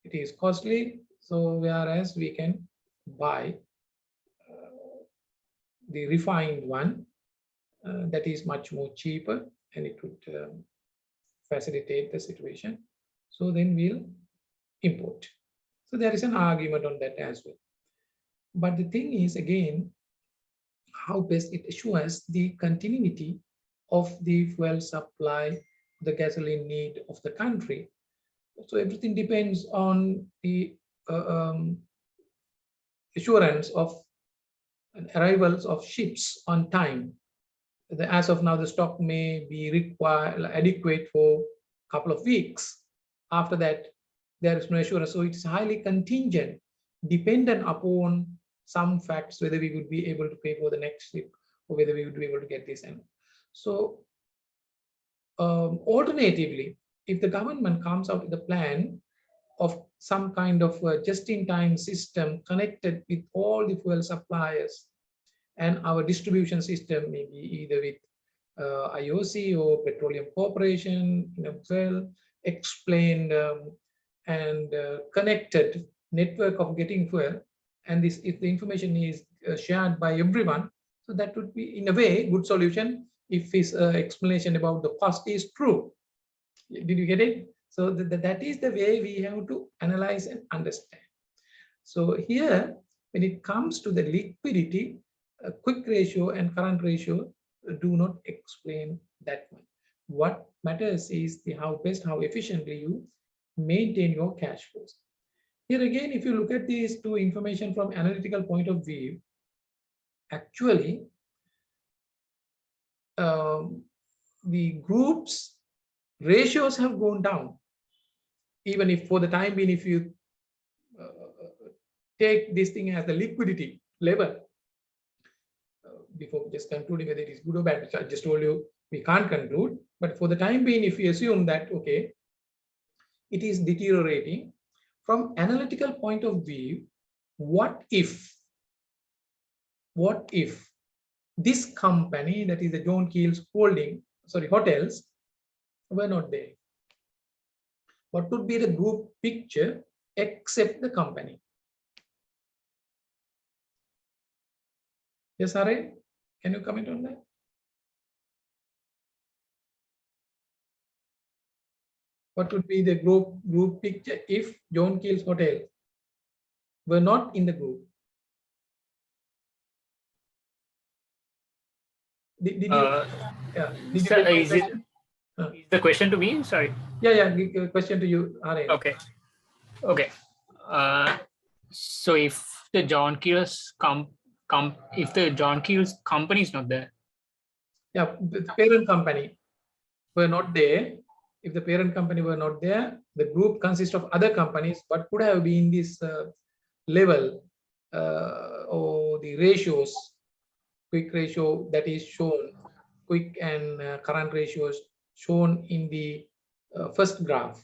A: it is costly. So whereas we can buy the refined one, that is much more cheaper, and it would facilitate the situation. So then we'll import. So there is an argument on that as well. But the thing is, again, how best it assures the continuity of the fuel supply, the gasoline need of the country. So everything depends on the assurance of arrivals of ships on time. As of now, the stock may be adequate for a couple of weeks. After that, there is no assurance. So it's highly contingent, dependent upon some facts, whether we would be able to pay for the next ship or whether we would be able to get this. And so alternatively, if the government comes out with a plan of some kind of just-in-time system connected with all the fuel suppliers and our distribution system, maybe either with IOC or Petroleum Corporation, well explained and connected network of getting fuel, and this, if the information is shared by everyone, so that would be in a way good solution if his explanation about the cost is true. Did you get it? So that is the way we have to analyze and understand. So here, when it comes to the liquidity, quick ratio and current ratio do not explain that much. What matters is how efficiently you maintain your cash flows. Here again, if you look at these two information from analytical point of view, actually, the groups ratios have gone down. Even if for the time being, if you take this thing as the liquidity level, before just concluding whether it is good or bad, which I just told you we can't conclude, but for the time being, if we assume that, okay, it is deteriorating, from analytical point of view, what if this company, that is the John Keel's hotels, were not there? What would be the group picture except the company? Yes, Hare, can you comment on that? What would be the group picture if John Keel's hotel were not in the group? Did you? Yeah. Did
D: Sir,
A: you
D: is the question to me? Sorry.
A: Yeah. Question to you, Hare.
D: Okay. So if the John Keel's if the John Keel's company is not there,
A: yeah, the parent company were not there. If the parent company were not there, the group consists of other companies. What could have been this level or the ratios, quick ratio that is shown, quick and current ratios shown in the first graph?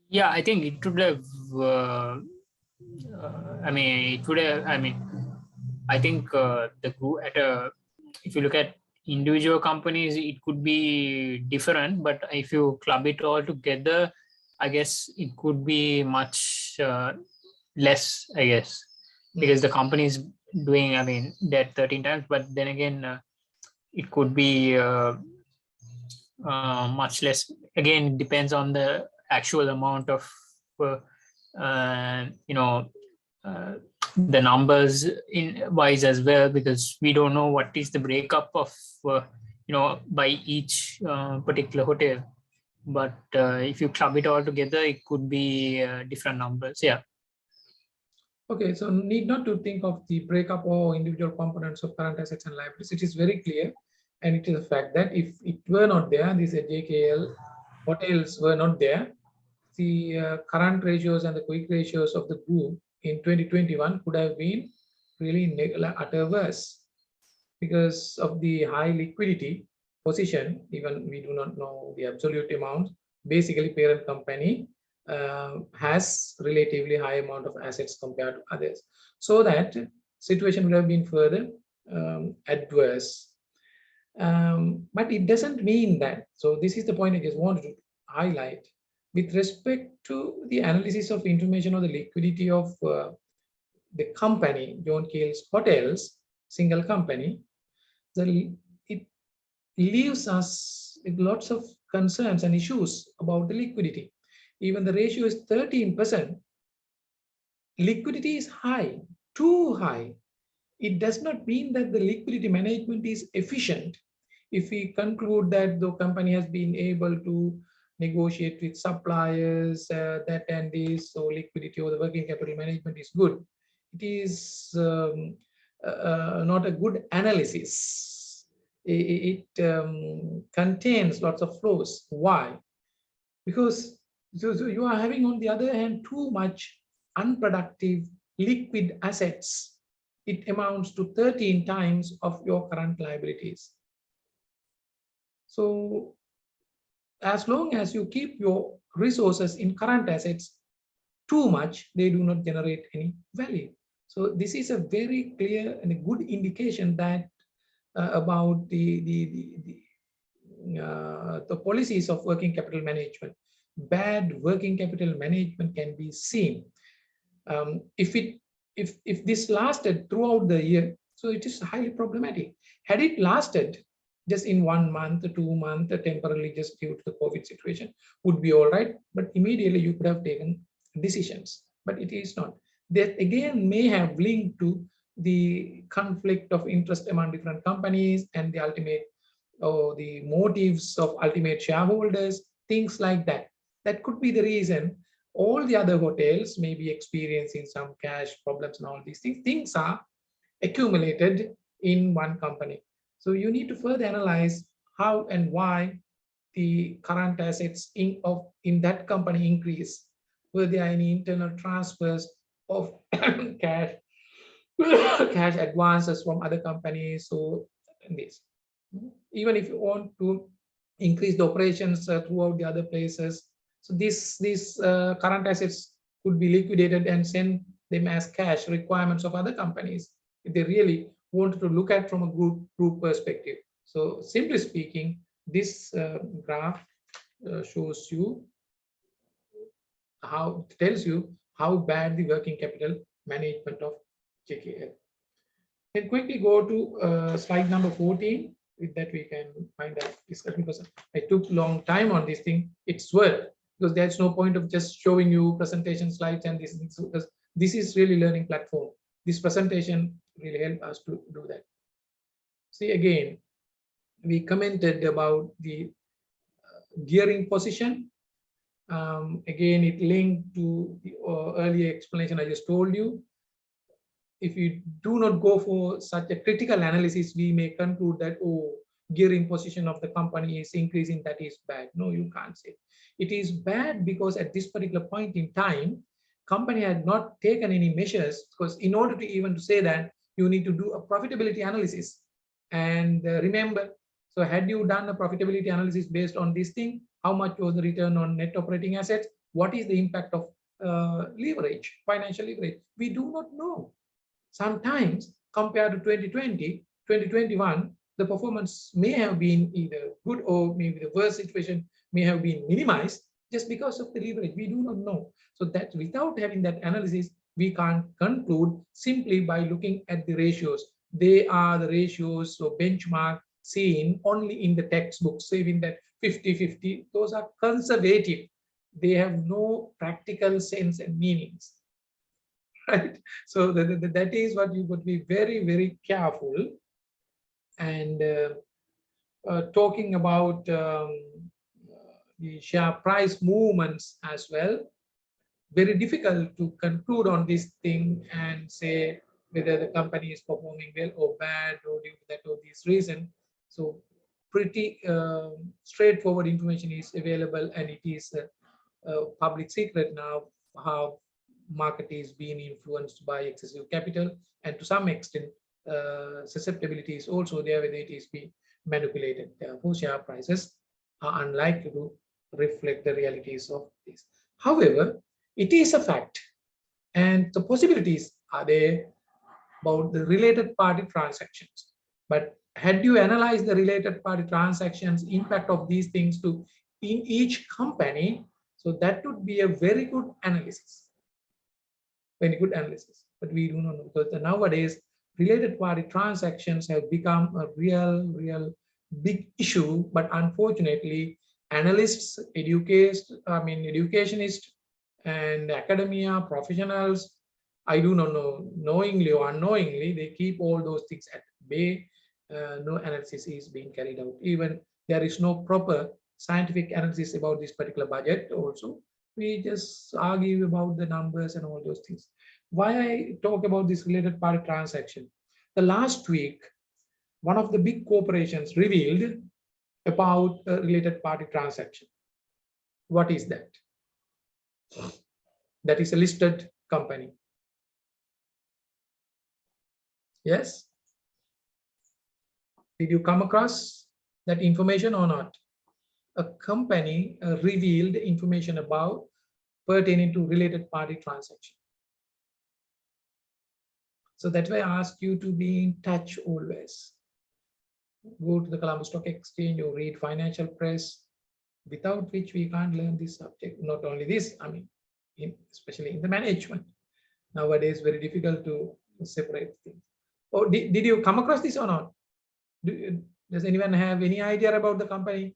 D: Yeah, I think it would have. I think the group if you look at individual companies, it could be different, but if you club it all together, I guess it could be much less, I guess, because the company is doing, debt 13 times, but then again, it could be much less. Again, it depends on the actual amount of, the numbers in wise as well, because we don't know what is the breakup of, by each particular hotel. But if you club it all together, it could be different numbers. Yeah.
A: Okay, so need not to think of the breakup or individual components of current assets and liabilities. It is very clear, and it is a fact that if it were not there, these JKL hotels were not there, the current ratios and the quick ratios of the group in 2021 could have been really utter worse because of the high liquidity position. Even we do not know the absolute amount. Basically, parent company has relatively high amount of assets compared to others, so that situation would have been further adverse. But it doesn't mean that. So this is the point I just wanted to highlight with respect to the analysis of information or the liquidity of the company, John Keel's Hotels, single company. It leaves us with lots of concerns and issues about the liquidity. Even the ratio is 13%. Liquidity is high, too high. It does not mean that the liquidity management is efficient. If we conclude that the company has been able to negotiate with suppliers, that and this, so liquidity or the working capital management is good, it is not a good analysis. It contains lots of flaws. Why? Because so you are having, on the other hand, too much unproductive liquid assets. It amounts to 13 times of your current liabilities. So as long as you keep your resources in current assets too much, they do not generate any value. So this is a very clear and a good indication that about the policies of working capital management. Bad working capital management can be seen. If this lasted throughout the year, so it is highly problematic. Had it lasted just in 1 month, 2 months, temporarily just due to the COVID situation, would be all right. But immediately you could have taken decisions. But it is not. That again may have linked to the conflict of interest among different companies and the ultimate or the motives of ultimate shareholders, things like that. That could be the reason all the other hotels may be experiencing some cash problems and all these things. Things are accumulated in one company. So you need to further analyze how and why the current assets in that company increase. Were there any internal transfers of cash, cash advances from other companies? So this, even if you want to increase the operations throughout the other places, so these current assets could be liquidated and send them as cash requirements of other companies if they really wanted to look at from a group perspective. So simply speaking, this graph shows you how, tells you how bad the working capital management of JKL. Then quickly go to slide number 14. With that, we can find out discussion, because I took long time on this thing. It's worth, because there's no point of just showing you presentation slides and this, because this is really learning platform. This presentation really helped us to do that. See, again, we commented about the gearing position. Again, it linked to the earlier explanation I just told you. If you do not go for such a critical analysis, we may conclude that, oh, gearing position of the company is increasing, that is bad. No, you can't say. It is bad because at this particular point in time, company had not taken any measures, because in order to even to say that, you need to do a profitability analysis. And remember, so had you done a profitability analysis based on this thing, how much was the return on net operating assets? What is the impact of leverage, financial leverage? We do not know. Sometimes compared to 2020, 2021, the performance may have been either good or maybe the worst situation may have been minimized just because of the leverage. We do not know. So that without having that analysis, we can't conclude simply by looking at the ratios. They are the ratios or benchmark seen only in the textbook, saving that 50-50. Those are conservative. They have no practical sense and meanings. Right? So that is what you would be very, very careful. And talking about the share price movements as well, very difficult to conclude on this thing and say whether the company is performing well or bad or due to that or this reason. So pretty straightforward information is available, and it is a public secret now how market is being influenced by excessive capital, and to some extent susceptibility is also there whether it is being manipulated. Therefore, share prices are unlikely to reflect the realities of this. However, it is a fact, and the possibilities are there about the related party transactions. But had you analyzed the related party transactions impact of these things to in each company, so that would be a very good analysis. Very good analysis. But we do not know, because nowadays related party transactions have become a real big issue. But unfortunately, analysts, educationists, and academia professionals, I do not know, knowingly or unknowingly, they keep all those things at bay. No analysis is being carried out. Even there is no proper scientific analysis about this particular budget also. We just argue about the numbers and all those things. Why I talk about this related party transaction? The last week, one of the big corporations revealed about a related party transaction. What is that? That is a listed company. Yes? Did you come across that information or not? A company revealed information about pertaining to related party transaction. So that's why I ask you to be in touch always. Go to the Colombo Stock Exchange or read financial press, without which we can't learn this subject. Not only this, especially in the management. Nowadays, very difficult to separate things. Oh, did you come across this or not? Does anyone have any idea about the company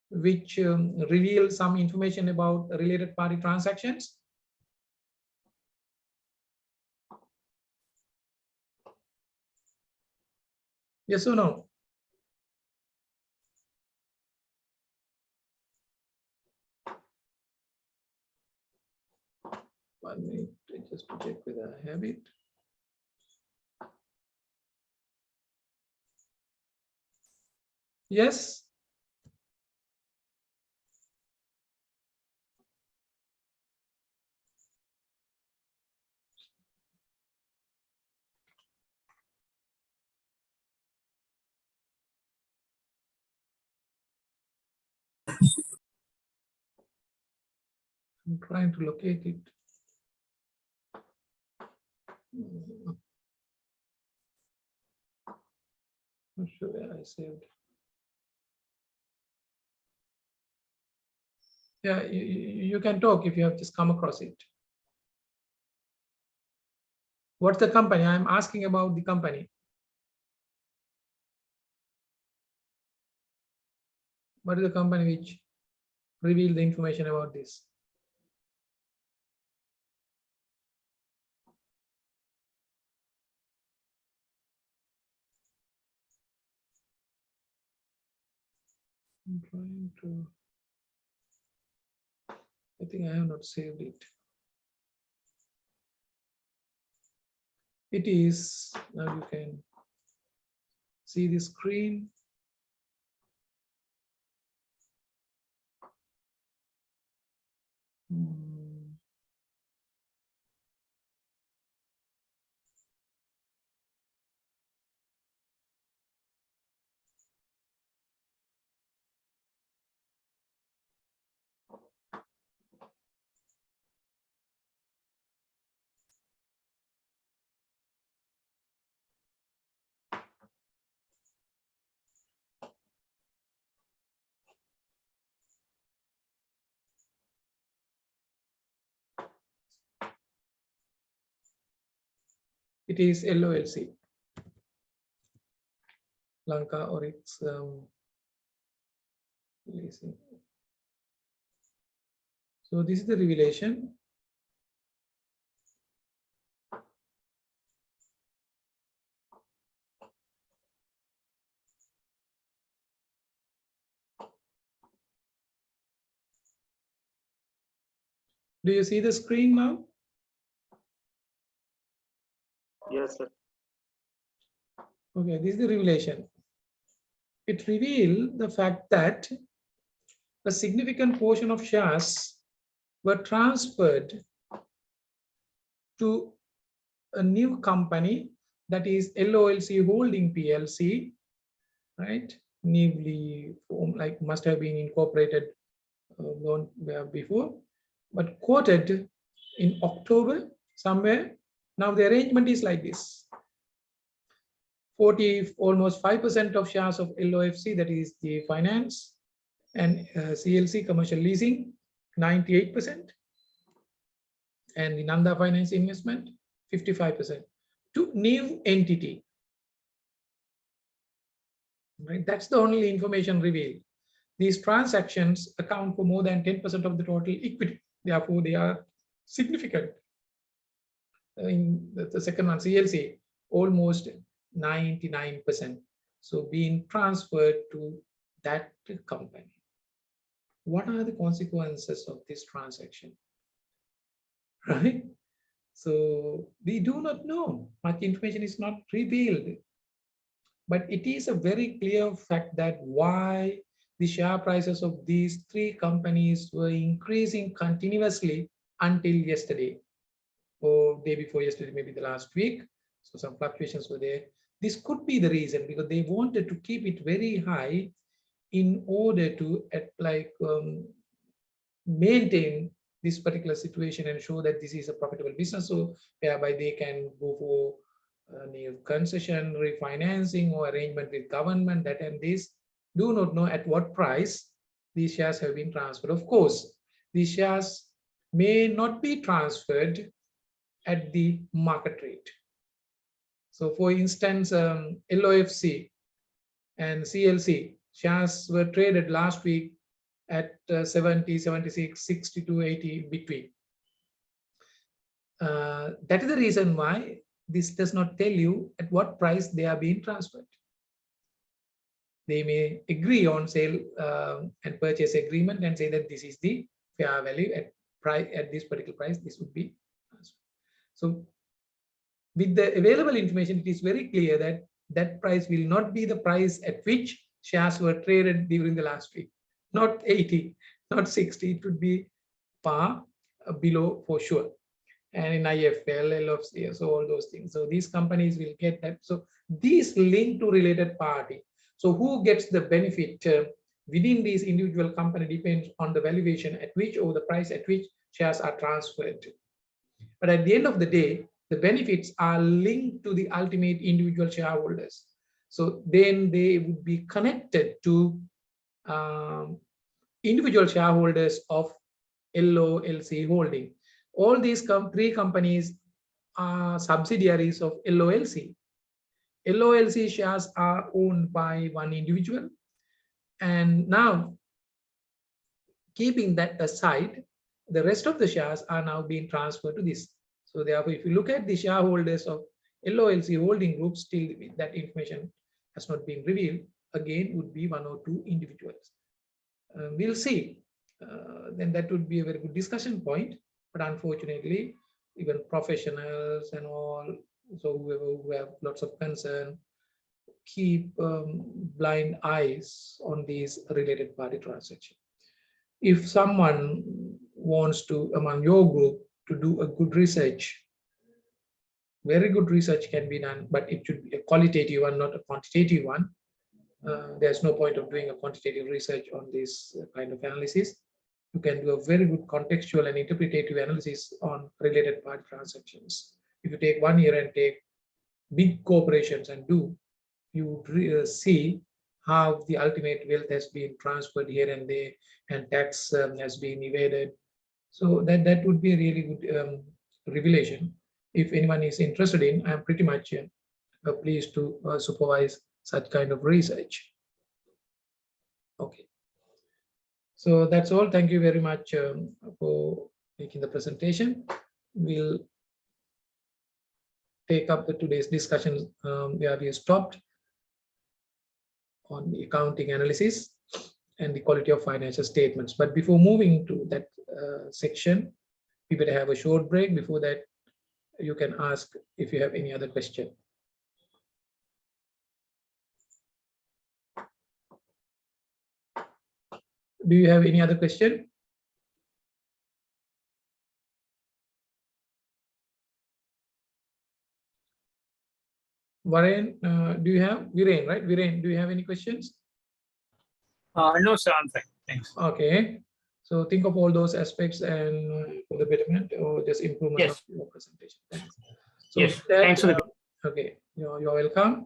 A: which reveals some information about related party transactions? Yes or no? One minute, just to check whether I have it. Yes. I'm trying to locate it. Not sure where I saved. Yeah, you can talk if you have just come across it. What's the company? I'm asking about the company. What is the company which revealed the information about this? I'm trying to. I think I have not saved it. It is, now you can see the screen. It is LOLC, Lanka or its leasing. So this is the revelation. Do you see the screen now?
C: Yes, sir.
A: Okay, this is the revelation. It revealed the fact that a significant portion of shares were transferred to a new company, that is LOLC Holding PLC, right? Newly formed, like must have been incorporated before, but quoted in October somewhere. Now the arrangement is like this: almost 5% of shares of LOFC, that is the finance, and CLC commercial leasing, 98%, and the Nanda Finance Investment, 55%, to new entity. Right? That's the only information revealed. These transactions account for more than 10% of the total equity. Therefore, they are significant. In the second one, CLC, almost 99%. So being transferred to that company. What are the consequences of this transaction? Right? So we do not know. Much information is not revealed. But it is a very clear fact that why the share prices of these three companies were increasing continuously until yesterday, or day before yesterday, maybe the last week. So some fluctuations were there. This could be the reason, because they wanted to keep it very high in order to maintain this particular situation and show that this is a profitable business. So whereby they can go for new concession, refinancing, or arrangement with government, that and this. Do not know at what price these shares have been transferred. Of course, these shares may not be transferred at the market rate. So for instance, LOFC and CLC shares were traded last week at 70, 76, 62, 80 between. That is the reason why this does not tell you at what price they are being transferred. They may agree on sale and purchase agreement and say that this is the fair value at this particular price, this would be transferred. So with the available information, it is very clear that that price will not be the price at which shares were traded during the last week. Not 80, not 60, it would be far below for sure. And in IFL, LFC, so all those things. So these companies will get that. So these link to related party. So who gets the benefit within these individual company depends on the valuation at which, or the price at which shares are transferred. But at the end of the day, the benefits are linked to the ultimate individual shareholders. So then they would be connected to individual shareholders of LOLC Holding. All these three companies are subsidiaries of LOLC. LOLC shares are owned by one individual. And now, keeping that aside, the rest of the shares are now being transferred to this. So therefore, if you look at the shareholders of LOLC Holding Group, still that information has not been revealed. Again, would be one or two individuals. We'll see. Then that would be a very good discussion point. But unfortunately, even professionals and all, so who have lots of concern, keep blind eyes on these related party transactions. If someone wants to, among your group, to do a good research, very good research can be done, but it should be a qualitative one, not a quantitative one. There's no point of doing a quantitative research on this kind of analysis. You can do a very good contextual and interpretative analysis on related party transactions. If you take 1 year and take big corporations and do, you would see how the ultimate wealth has been transferred here and there, and tax has been evaded. So that would be a really good revelation. If anyone is interested in, I'm pretty much pleased to supervise such kind of research. Okay. So that's all. Thank you very much for making the presentation. We'll take up today's discussion where we stopped on the accounting analysis and the quality of financial statements. But before moving to that section, we better have a short break. Before that, you can ask if you have any other question. Do you have any other question? Viren, do you have Viren, right? Viren, do you have any questions?
D: No, sir, I'm fine. Thanks.
A: Okay. So think of all those aspects and for the betterment or just improvement
D: Yes.
A: of your presentation. Thanks. So
D: Yes.
A: that,
D: Thanks for the.
A: okay, you're welcome.